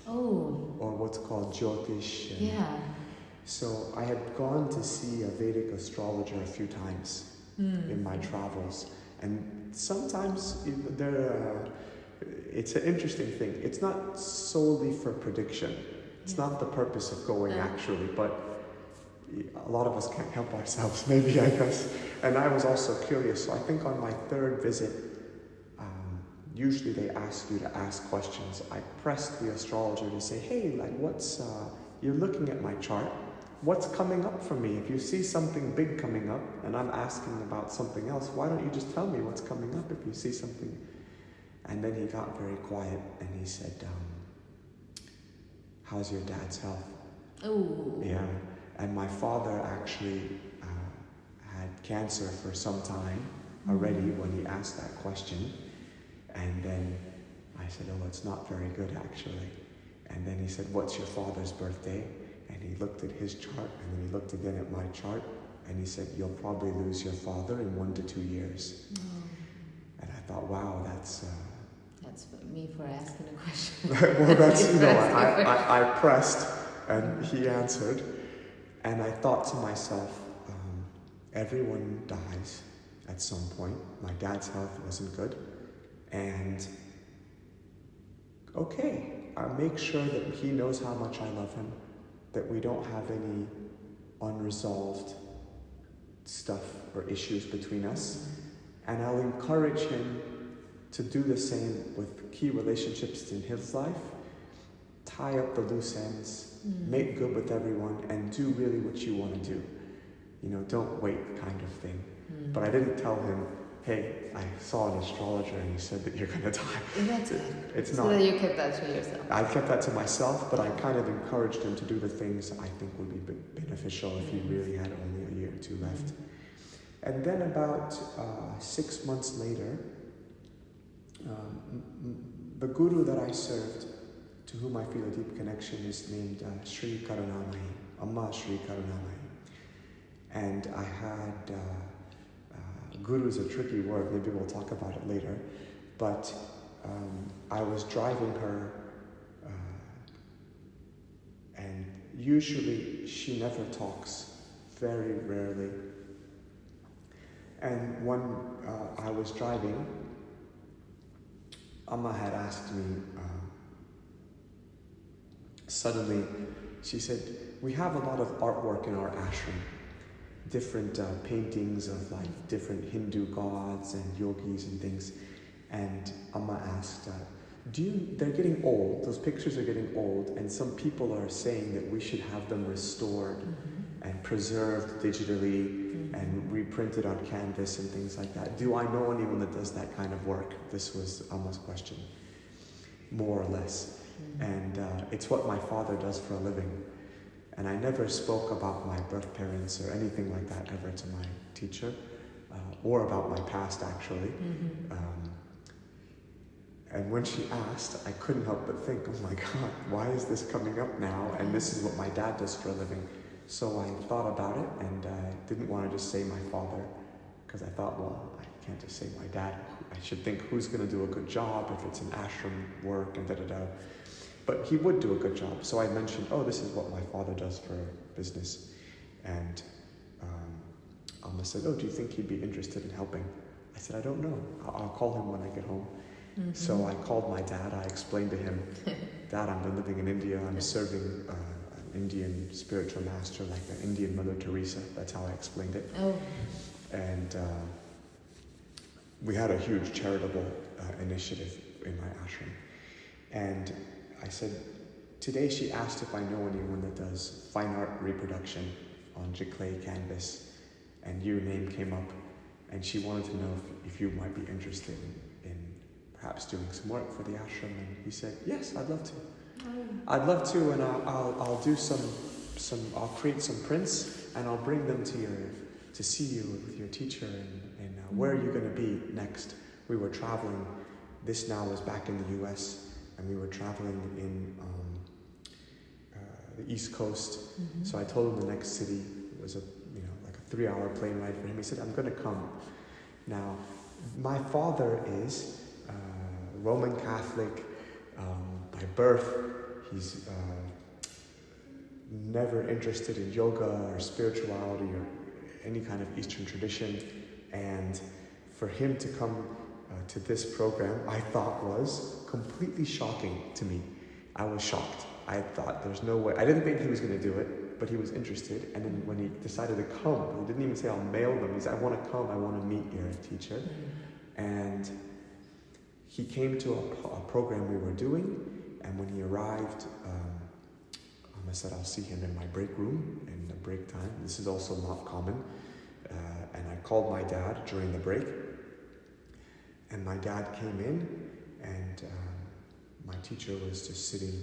Oh. Or what's called Jyotish. Yeah. So I had gone to see a Vedic astrologer a few times in my travels, and sometimes it's an interesting thing. It's not solely for prediction. It's not the purpose of going actually, but a lot of us can't help ourselves, maybe, I guess. And I was also curious, so I think on my 3rd visit, usually they ask you to ask questions. I pressed the astrologer to say, hey, like you're looking at my chart, what's coming up for me? If you see something big coming up and I'm asking about something else, why don't you just tell me what's coming up if you see something? And then he got very quiet and he said, how's your dad's health? Oh. Yeah, and my father actually had cancer for some time already when he asked that question. And then I said, oh, it's not very good actually. And then he said, what's your father's birthday? And he looked at his chart, and then he looked again at my chart, and he said, you'll probably lose your father in 1 to 2 years. And I thought, wow, that's me for asking a question. well, that's, I pressed, and he answered, and I thought to myself, everyone dies at some point. My dad's health wasn't good, and okay, I make sure that he knows how much I love him, that we don't have any unresolved stuff or issues between us, and I'll encourage him to do the same with key relationships in his life, tie up the loose ends, make good with everyone, and do really what you want to do. You know, don't wait kind of thing. But I didn't tell him, hey, I saw an astrologer and he said that you're going to die. That's good. It's so not. That you kept that to yourself. I kept that to myself, but I kind of encouraged him to do the things I think would be beneficial if he really had only a year or two left. And then about 6 months later, the guru that I served, to whom I feel a deep connection, is named Sri Karunamayi, Amma Sri Karunamayi. And I had, guru is a tricky word, maybe we'll talk about it later, but I was driving her, and usually she never talks, very rarely. And when I was driving, Amma had asked me, suddenly, she said, we have a lot of artwork in our ashram, different paintings of like different Hindu gods and yogis and things. And Amma asked, they're getting old, those pictures are getting old, and some people are saying that we should have them restored and preserved digitally and reprinted on canvas and things like that. Do I know anyone that does that kind of work? This was Amma's question, more or less. And it's what my father does for a living. And I never spoke about my birth parents or anything like that ever to my teacher, or about my past actually. And when she asked, I couldn't help but think, oh my God, why is this coming up now? And this is what my dad does for a living. So I thought about it, and I didn't want to just say my father, because I thought, well, I can't just say my dad. I should think who's going to do a good job if it's an ashram work and da-da-da. But he would do a good job. So I mentioned, oh, this is what my father does for business. And Amma said, oh, do you think he'd be interested in helping? I said, I don't know. I'll call him when I get home. So I called my dad. I explained to him, Dad, I'm living in India. I'm serving an Indian spiritual master, like an Indian Mother Teresa. That's how I explained it. Oh. And we had a huge charitable initiative in my ashram. And I said, today she asked if I know anyone that does fine art reproduction on clay canvas, and your name came up, and she wanted to know if you might be interested in perhaps doing some work for the ashram. And he said, yes, I'd love to. I'd love to, and I'll do I'll create some prints, and I'll bring them to see you with your teacher, and where are you going to be next? We were traveling. This now was back in the US, and we were traveling in the East Coast. So I told him the next city was like a 3-hour plane ride for him. He said, I'm going to come. Now, my father is Roman Catholic by birth. He's never interested in yoga or spirituality or any kind of Eastern tradition. And for him to come to this program, I thought was completely shocking to me. I was shocked. I thought there's no way. I didn't think he was going to do it, but he was interested. And then when he decided to come, he didn't even say I'll mail them. He said, I want to come. I want to meet your teacher. And he came to a program we were doing. And when he arrived, I said, I'll see him in my break room in the break time. This is also not common. And I called my dad during the break. And my dad came in, and my teacher was just sitting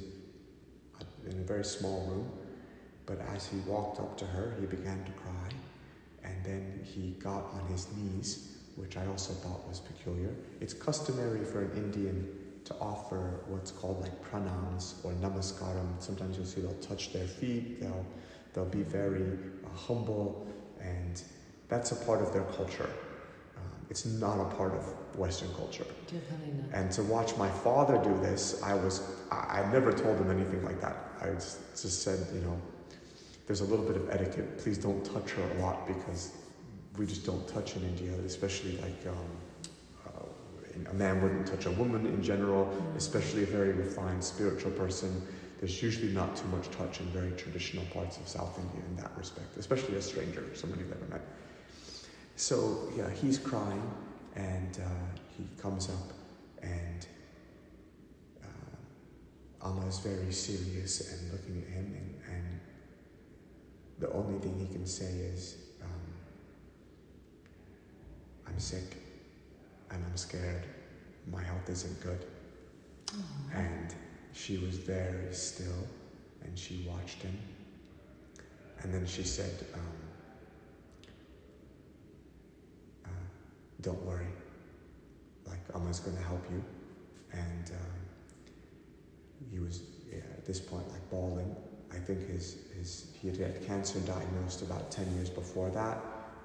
in a very small room. But as he walked up to her, he began to cry. And then he got on his knees, which I also thought was peculiar. It's customary for an Indian to offer what's called like pranams or namaskaram. Sometimes you'll see they'll touch their feet, they'll be very humble, and that's a part of their culture. It's not a part of Western culture. Definitely not. And to watch my father do this, I never told him anything like that. I just said, there's a little bit of etiquette. Please don't touch her a lot, because we just don't touch in India, especially like touching. A man wouldn't touch a woman in general, especially a very refined spiritual person. There's usually not too much touch in very traditional parts of South India in that respect, especially a stranger, somebody you've never met. So yeah, he's crying, and he comes up, and Amma is very serious and looking at him, and the only thing he can say is, I'm sick and I'm scared. My health isn't good. Aww. And she was very still, and she watched him, and then she said, don't worry, like Amma's going to help you. And he was at this point like bawling. I think he had had cancer diagnosed about 10 years before that,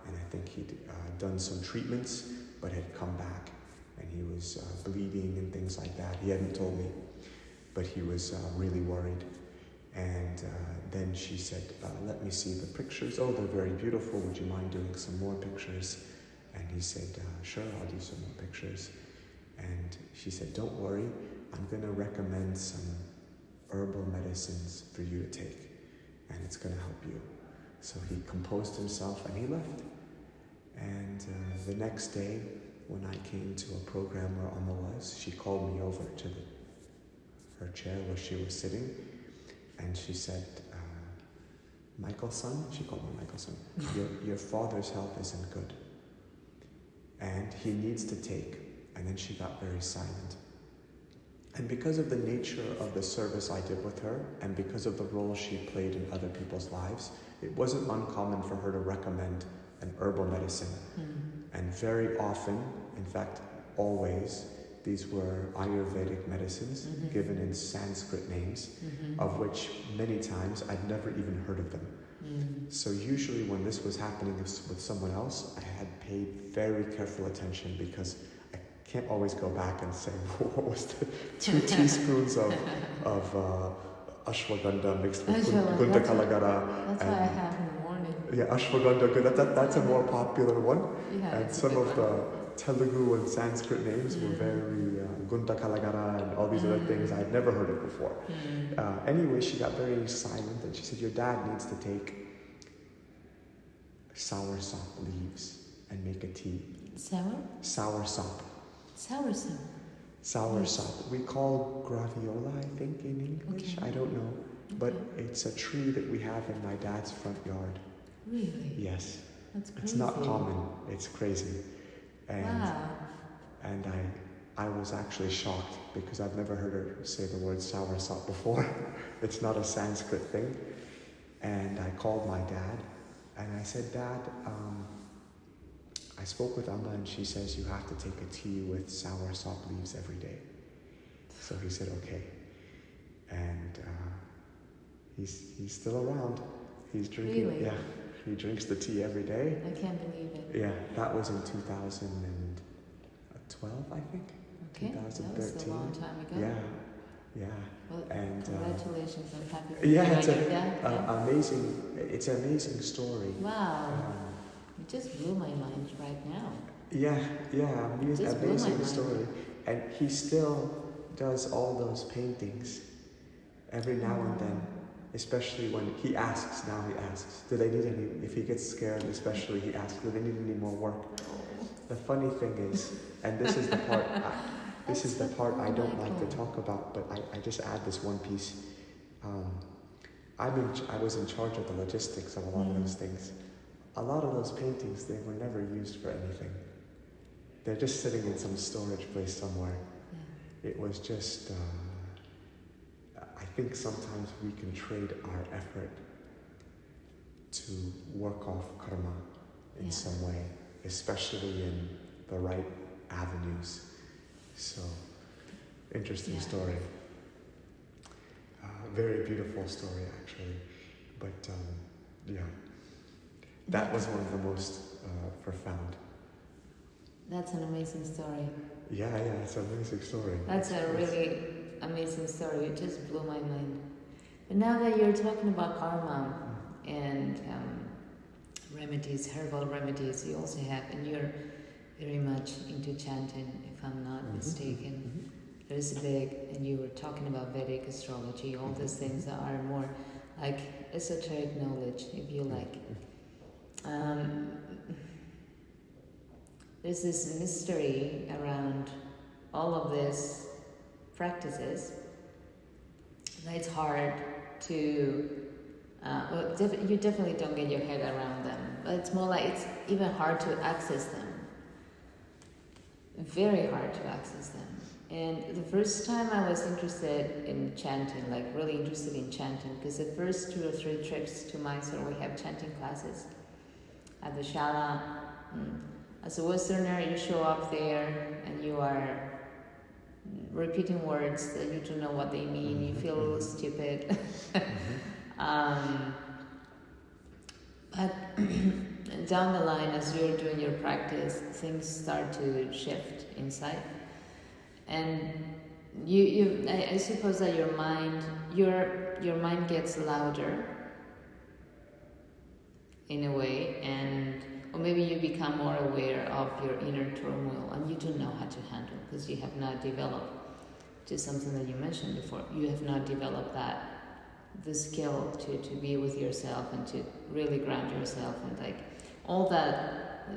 and I think he'd done some treatments but had come back, and he was bleeding and things like that. He hadn't told me, but he was really worried. And then she said, let me see the pictures. Oh, they're very beautiful. Would you mind doing some more pictures? And he said, sure, I'll do some more pictures. And she said, don't worry, I'm going to recommend some herbal medicines for you to take, and it's going to help you. So he composed himself and he left. And the next day, when I came to a program where Amma was, she called me over to her chair where she was sitting, and she said, Michael son, she called me Michael son, your father's health isn't good, and he needs to take. And then she got very silent. And because of the nature of the service I did with her, and because of the role she played in other people's lives, it wasn't uncommon for her to recommend an herbal medicine. And very often, in fact, always, these were Ayurvedic medicines given in Sanskrit names, of which many times I'd never even heard of them. So usually when this was happening with someone else, I had paid very careful attention, because I can't always go back and say, what was the 2 teaspoons of ashwagandha mixed with gunda kalagara. That's what I have in the morning. Yeah, ashwagandha, that's a more popular one. Yeah, And some of the Telugu and Sanskrit names were very gunda kalagara and all these other things I had never heard of before. Anyway, she got very silent, and she said, your dad needs to take sour sop leaves and make a tea. Sour? Sour sop. Sour sop. Sour sop. We call graviola, I think, in English. Okay. I don't know. But it's a tree that we have in my dad's front yard. Really? Yes. That's crazy. It's not common. It's crazy. And Wow. and I was actually shocked, because I've never heard her say the word sour sop before. It's not a Sanskrit thing. And I called my dad, and I said, Dad, I spoke with Amma, and she says you have to take a tea with sour sop leaves every day. So he said, okay. And he's still around. He's drinking. Really? Yeah, he drinks the tea every day. I can't believe it. Yeah, that was in 2012, I think. Okay, 2013. that was a long time ago. Yeah. Well, And congratulations, I'm happy for yeah, you. it's Yeah. It's an amazing story. Wow. It just blew my mind right now. Amazing story. And he still does all those paintings every now and then, especially when he asks, do they need any, if he gets scared especially, he asks, do they need any more work? The funny thing is, and this is the part, I don't like to talk about, but I just add this one piece. I was in charge of the logistics of a lot of those things. A lot of those paintings, they were never used for anything. They're just sitting in some storage place somewhere. Yeah. It was just, I think sometimes we can trade our effort to work off karma in some way, especially in the right avenues. So, interesting story. Very beautiful story, actually. But, that was one of the most profound. That's an amazing story. Yeah, it's an amazing story. That's a really amazing story. It just blew my mind. But now that you're talking about karma and remedies, herbal remedies, you also have in your very much into chanting, if I'm not mistaken. There's big, and you were talking about Vedic astrology, all these things that are more like esoteric knowledge, if you like. There's this mystery around all of these practices that it's hard to, you definitely don't get your head around them, but it's more like it's even hard to access them. Very hard to access them. And the first time I was interested in chanting, like really interested in chanting, because the first 2 or 3 trips to Mysore, we have chanting classes at the Shala. As a Westerner, you show up there and you are repeating words that you don't know what they mean. You feel a little stupid. But down the line, as you're doing your practice, things start to shift inside. And I suppose that your mind gets louder in a way, or maybe you become more aware of your inner turmoil, and you don't know how to handle, because you have not developed, just something that you mentioned before, you have not developed the skill to be with yourself and to really ground yourself, and like all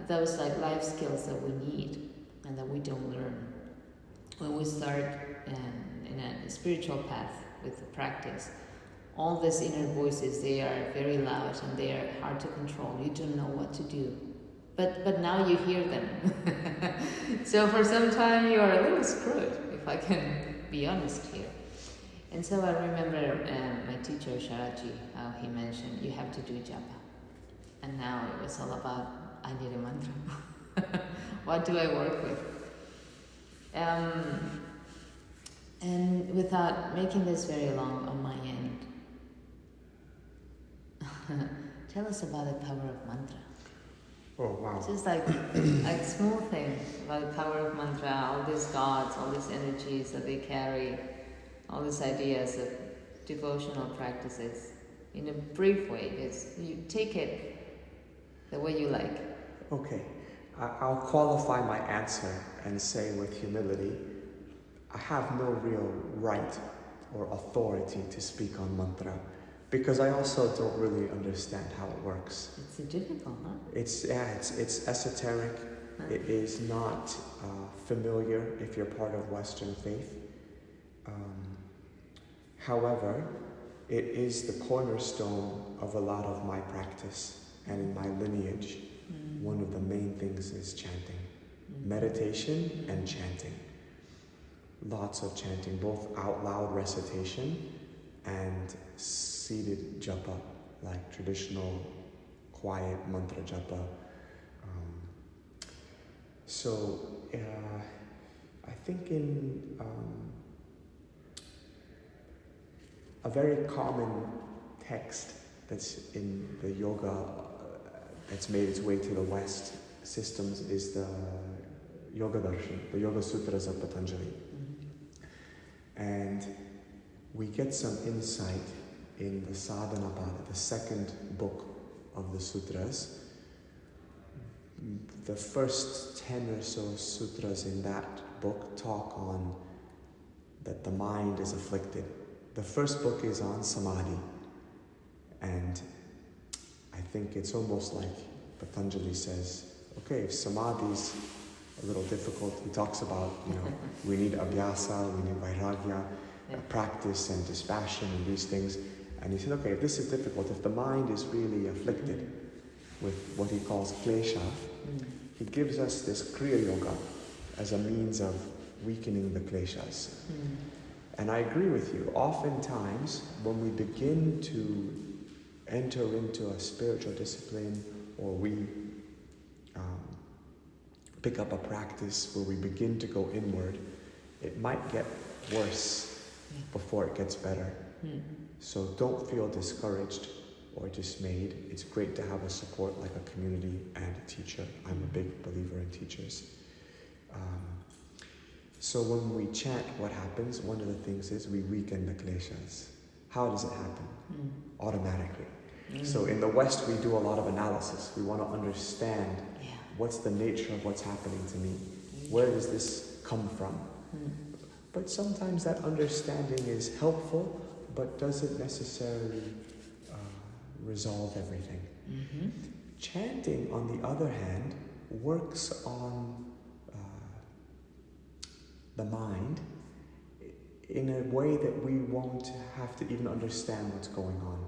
those like life skills that we need and that we don't learn. When we start in a spiritual path with the practice, all these inner voices, they are very loud and they are hard to control. You don't know what to do. But now you hear them. So for some time you are a little screwed, if I can be honest here. And so I remember my teacher, Sharaji, how he mentioned, you have to do japa. And now it was all about, I need a mantra. What do I work with? And without making this very long on my end, tell us about the power of mantra. Oh, wow. Just like small thing about the power of mantra, all these gods, all these energies that they carry, all these ideas of devotional practices. In a brief way, you take it the way you like. Okay. I'll qualify my answer and say with humility, I have no real right or authority to speak on mantra, because I also don't really understand how it works. It's difficult, huh? It's esoteric. It is not familiar if you're part of Western faith. However, it is the cornerstone of a lot of my practice, and in my lineage, one of the main things is chanting. Meditation and chanting. Lots of chanting, both out loud recitation and seated japa, like traditional quiet mantra japa. So I think in a very common text that's in the yoga that's made its way to the West systems is the Yoga Darshan, the Yoga Sutras of Patanjali. And we get some insight in the Sadhana Pada, the second book of the sutras. The first 10 or so sutras in that book talk on that the mind is afflicted. The first book is on samadhi, and I think it's almost like Patanjali says, okay, if samadhi's a little difficult, he talks about, we need abhyasa, we need vairagya, practice and dispassion and these things. And he said, okay, if this is difficult, if the mind is really afflicted with what he calls klesha, he gives us this kriya yoga as a means of weakening the kleshas. And I agree with you. Oftentimes, when we begin to enter into a spiritual discipline, or we pick up a practice where we begin to go inward, it might get worse before it gets better. So don't feel discouraged or dismayed. It's great to have a support like a community and a teacher. I'm a big believer in teachers. So when we chant, what happens? One of the things is we weaken the kleshas. How does it happen? Automatically. So in the West, we do a lot of analysis. We want to understand what's the nature of what's happening to me? Where does this come from? But sometimes that understanding is helpful, but doesn't necessarily resolve everything. Chanting, on the other hand, works on the mind in a way that we won't have to even understand what's going on.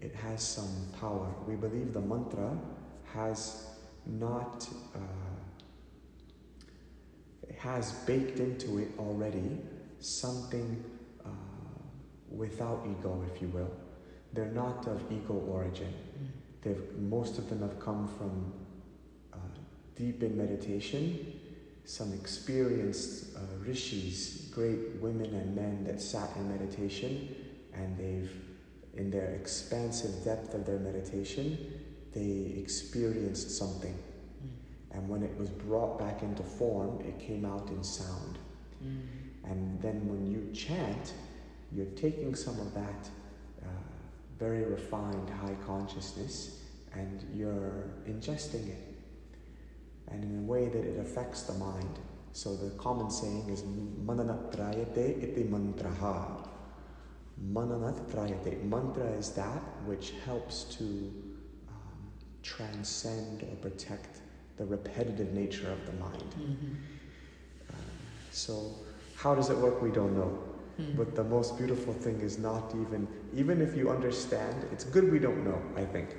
It has some power. We believe the mantra has not, it has baked into it already something without ego, if you will. They're not of ego origin. Most of them have come from deep in meditation, some experienced rishis, great women and men that sat in meditation, and they've, in their expansive depth of their meditation, they experienced something. And when it was brought back into form, it came out in sound. And then when you chant, you're taking some of that very refined high consciousness and you're ingesting it. And in a way that it affects the mind. So the common saying is mananat trayate iti mantraha. Mananat trayate. Mantra is that which helps to transcend or protect the repetitive nature of the mind. So how does it work? We don't know. But the most beautiful thing is not even if you understand, it's good we don't know, I think.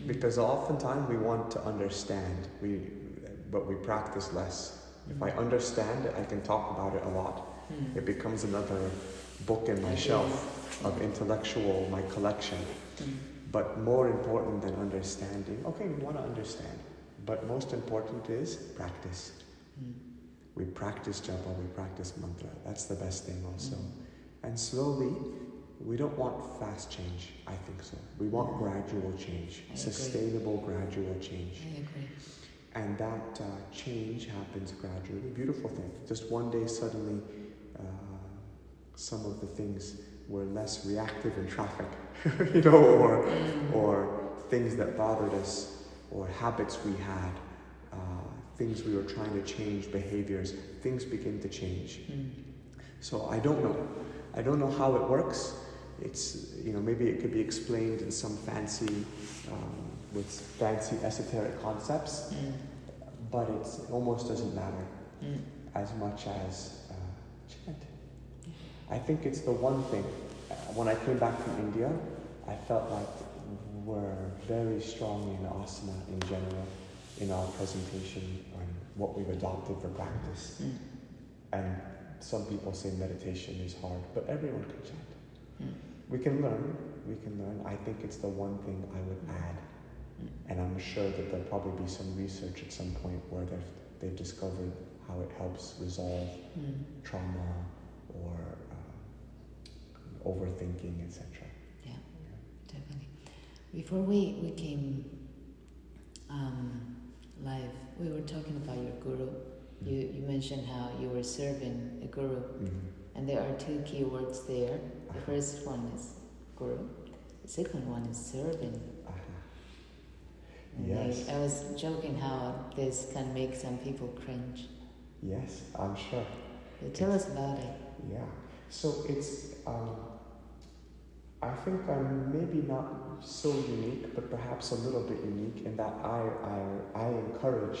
Because oftentimes we want to understand, but we practice less. If I understand it, I can talk about it a lot. It becomes another book in my shelf of intellectual, my collection. But more important than understanding, okay, we want to understand. But most important is practice. We practice japa, we practice mantra. That's the best thing also. And slowly, we don't want fast change, I think so. We want gradual change, sustainable gradual change. I agree. And that change happens gradually. Beautiful thing. Just one day suddenly, some of the things were less reactive in traffic, or things that bothered us, or habits we had, things we were trying to change, behaviors, things begin to change. So I don't know. I don't know how it works. It's, maybe it could be explained in some fancy, with fancy esoteric concepts, but it almost doesn't matter as much as chant. I think it's the one thing. When I came back from India, I felt like we're very strong in asana in general, in our presentation and what we've adopted for practice. And some people say meditation is hard, but everyone can chant. We can learn. I think it's the one thing I would add. And I'm sure that there'll probably be some research at some point where they've discovered how it helps resolve trauma or overthinking, etc. Yeah, definitely. Before we came live, we were talking about your guru. You mentioned how you were serving a guru, and there are two key words there. The first one is guru. The second one is serving. Yes. I was joking how this can make some people cringe. Yes, I'm sure. Tell us about it. Yeah. So it's, I think I'm maybe not so unique, but perhaps a little bit unique in that I encourage,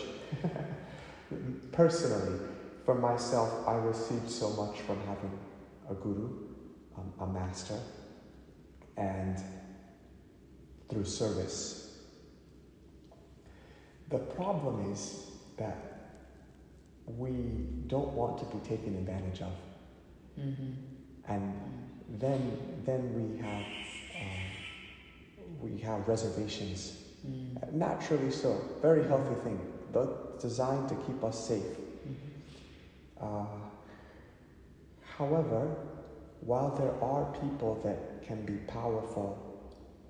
personally, for myself, I received so much from having a guru, a master, and through service. The problem is that we don't want to be taken advantage of. And then we have reservations. Naturally so, very healthy thing, but designed to keep us safe. However, while there are people that can be powerful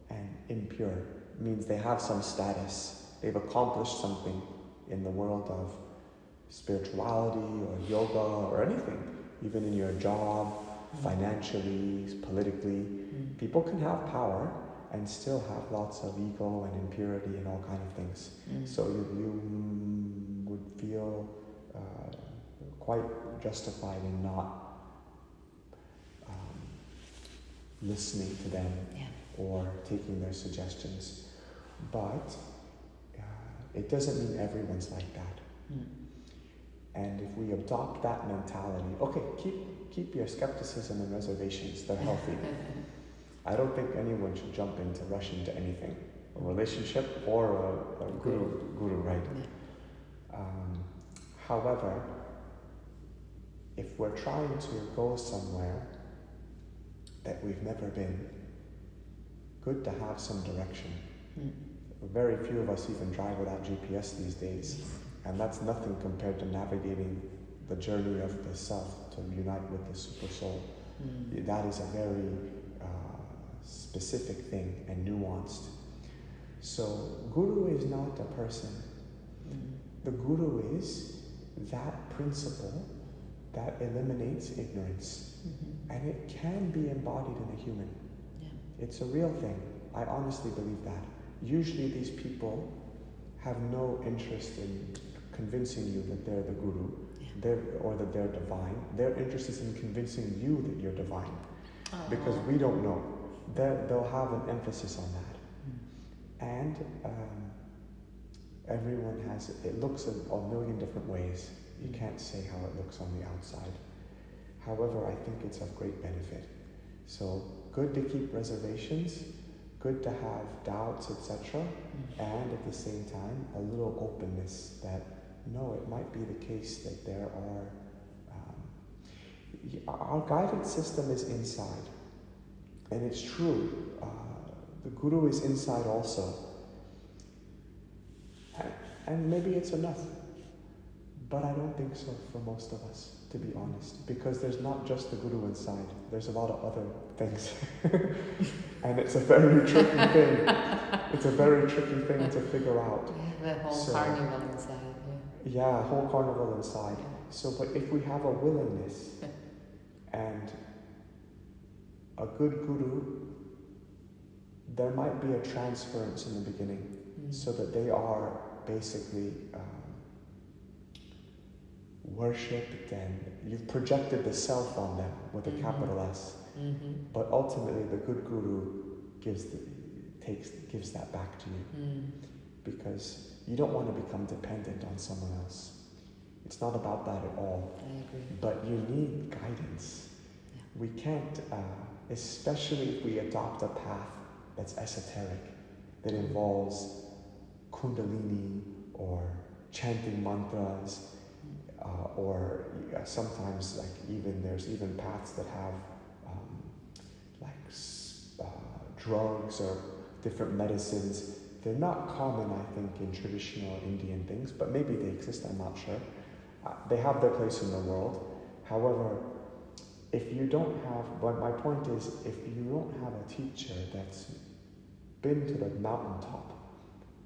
and impure, means they have some status, they've accomplished something in the world of spirituality or yoga or anything, even in your job, financially, politically. People can have power and still have lots of ego and impurity and all kinds of things. So you feel quite justified in not listening to them or taking their suggestions. But it doesn't mean everyone's like that. And if we adopt that mentality, okay, keep your skepticism and reservations, they're healthy. I don't think anyone should rush into anything, a relationship or a guru, right? However, if we're trying to go somewhere that we've never been, good to have some direction. Very few of us even drive without GPS these days, and that's nothing compared to navigating the journey of the self to unite with the super soul. That is a very specific thing and nuanced. So guru is not a person. The guru is that principle that eliminates ignorance, and it can be embodied in a human. It's a real thing. I honestly believe that. Usually these people have no interest in convincing you that they're the guru, or that they're divine. Their interest is in convincing you that you're divine, because we don't know. They'll have an emphasis on that. And everyone has, it looks a million different ways. You can't say how it looks on the outside. However, I think it's of great benefit. So good to keep reservations, good to have doubts, etc. And at the same time, a little openness that, no, it might be the case that there are, our guidance system is inside. And it's true, the guru is inside also. And maybe it's enough. But I don't think so for most of us, to be honest. Because there's not just the guru inside, there's a lot of other things. And it's a very tricky thing. It's a very tricky thing to figure out. The whole carnival inside. Yeah, a whole carnival inside. So, but if we have a willingness and a good guru, there might be a transference in the beginning, so that they are basically worshipped, and you've projected the self on them with a capital S. But ultimately, the good guru gives that back to you, because you don't want to become dependent on someone else. It's not about that at all. I agree. But you need guidance. We can't, especially if we adopt a path that's esoteric, that involves kundalini or chanting mantras, or sometimes there's even paths that have drugs or different medicines. They're not common, I think, in traditional Indian things, but maybe they exist, I'm not sure. They have their place in the world. However, if you don't have, but my point is, if you don't have a teacher that's been to the mountaintop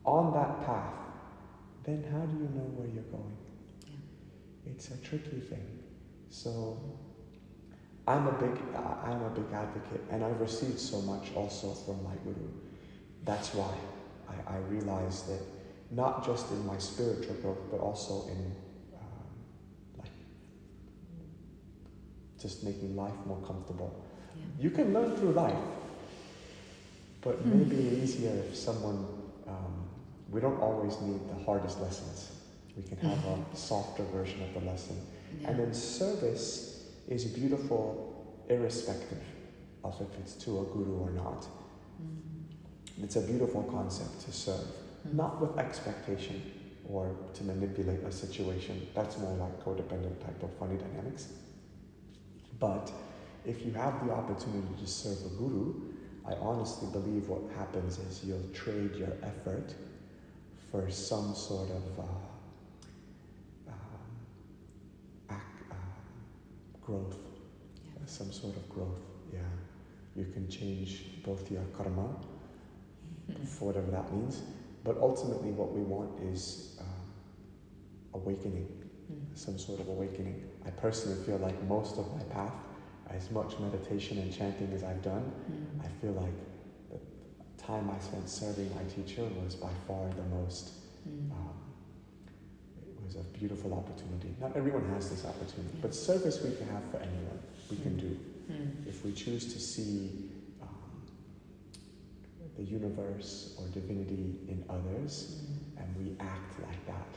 on that path, then how do you know where you're going? It's a tricky thing. So I'm a big advocate, and I've received so much also from my guru. That's why I realized that not just in my spiritual growth, but also in just making life more comfortable. You can learn through life, but maybe easier if someone, we don't always need the hardest lessons. We can have a softer version of the lesson. And then service is beautiful irrespective of if it's to a guru or not. It's a beautiful concept to serve, not with expectation or to manipulate a situation. That's more like codependent type of funny dynamics. But if you have the opportunity to serve a guru, I honestly believe what happens is you'll trade your effort for some sort of growth, some sort of growth. You can change both your karma, for whatever that means, but ultimately what we want is awakening, some sort of awakening. I personally feel like most of my path, as much meditation and chanting as I've done, I feel like the time I spent serving my teacher was by far the most, it is a beautiful opportunity. Not everyone has this opportunity, but service we can have for anyone, we can do. If we choose to see the universe or divinity in others, and we act like that.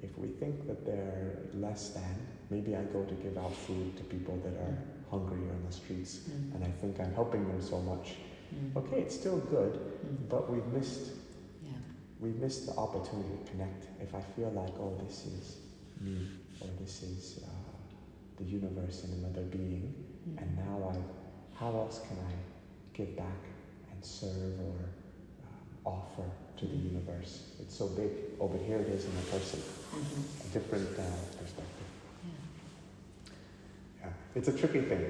If we think that they're less than, maybe I go to give out food to people that are hungry on the streets, and I think I'm helping them so much. Okay, it's still good, but we've missed the opportunity to connect. If I feel like, oh, this is me, or this is the universe in another being, and now how else can I give back and serve or offer to the universe? It's so big. Oh, but here it is in a person. A different perspective. Yeah, it's a tricky thing.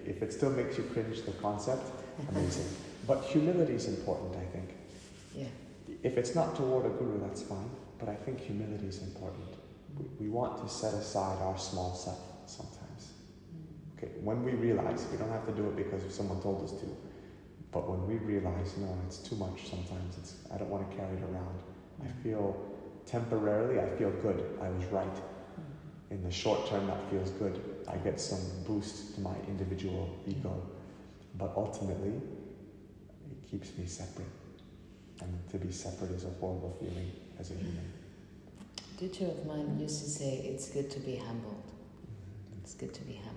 If it still makes you cringe, the concept, amazing. But humility is important, I think. Yeah. If it's not toward a guru, that's fine. But I think humility is important. We want to set aside our small self sometimes. Okay, when we realize, we don't have to do it because someone told us to. But when we realize, no, it's too much sometimes, I don't want to carry it around. I feel, temporarily, I feel good. I was right. In the short term, that feels good. I get some boost to my individual ego. But ultimately, it keeps me separate. And to be separate is a horrible feeling as a human. A teacher of mine used to say, it's good to be humbled. It's good to be humbled.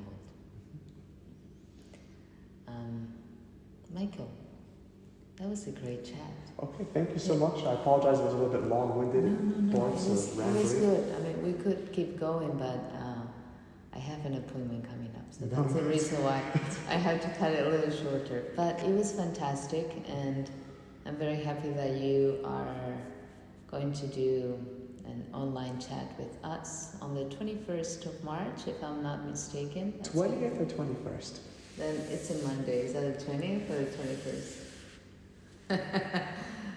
Michael, that was a great chat. Okay, thank you so much. I apologize it was a little bit long-winded. No. It was good. I mean, we could keep going, but I have an appointment coming up. So that's the reason why I have to cut it a little shorter. But it was fantastic, and I'm very happy that you are going to do an online chat with us on the 21st of March, if I'm not mistaken. 20th or 21st? Then it's a Monday. Is that the 20th or the 21st?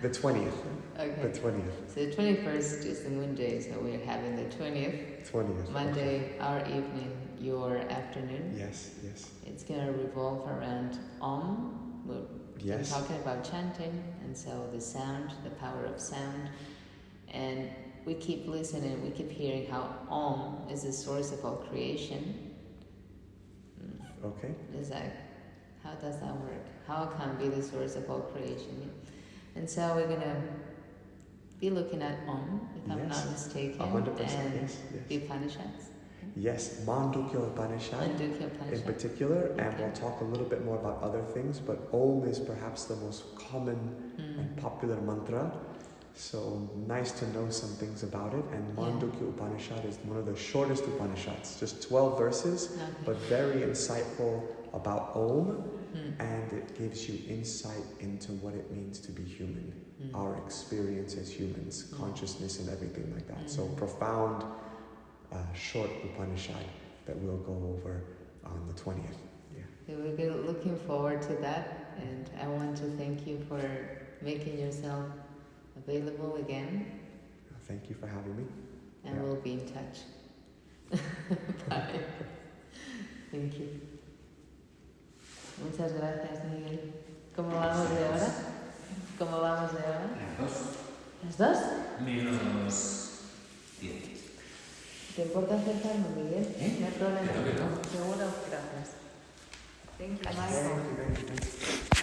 The 20th. Okay. The 20th. So the 21st is the Monday, so we're having the 20th. 20th. Monday, our evening, your afternoon. Yes. It's going to revolve around Om. We're talking about chanting, and so the sound, the power of sound. And we keep listening, we keep hearing how Om is the source of all creation. Okay. It's like, how does that work? How can be the source of all creation? And so we're going to be looking at Om, if I'm not mistaken. 100%, and yes. the Upanishads. Yes, Mandukya Upanishad in particular, and we'll talk a little bit more about other things, but Om is perhaps the most common and popular mantra. So nice to know some things about it. And Mandukya Upanishad is one of the shortest Upanishads, just 12 verses, but very insightful about Om, and it gives you insight into what it means to be human, our experience as humans, consciousness and everything like that. So profound, short Upanishad that we'll go over on the 20th. Yeah, we're looking forward to that, and I want to thank you for making yourself available again. Thank you for having me. And we'll be in touch. Bye. Thank you. Muchas gracias, Miguel. ¿Cómo vamos de hora? ¿Cómo vamos de hora? Las 2. ¿Las 2? Menos 10. ¿Te importa acercarme, Miguel? No hay problema. Claro que no. Seguro, gracias. Thank you, Thank Michael. you.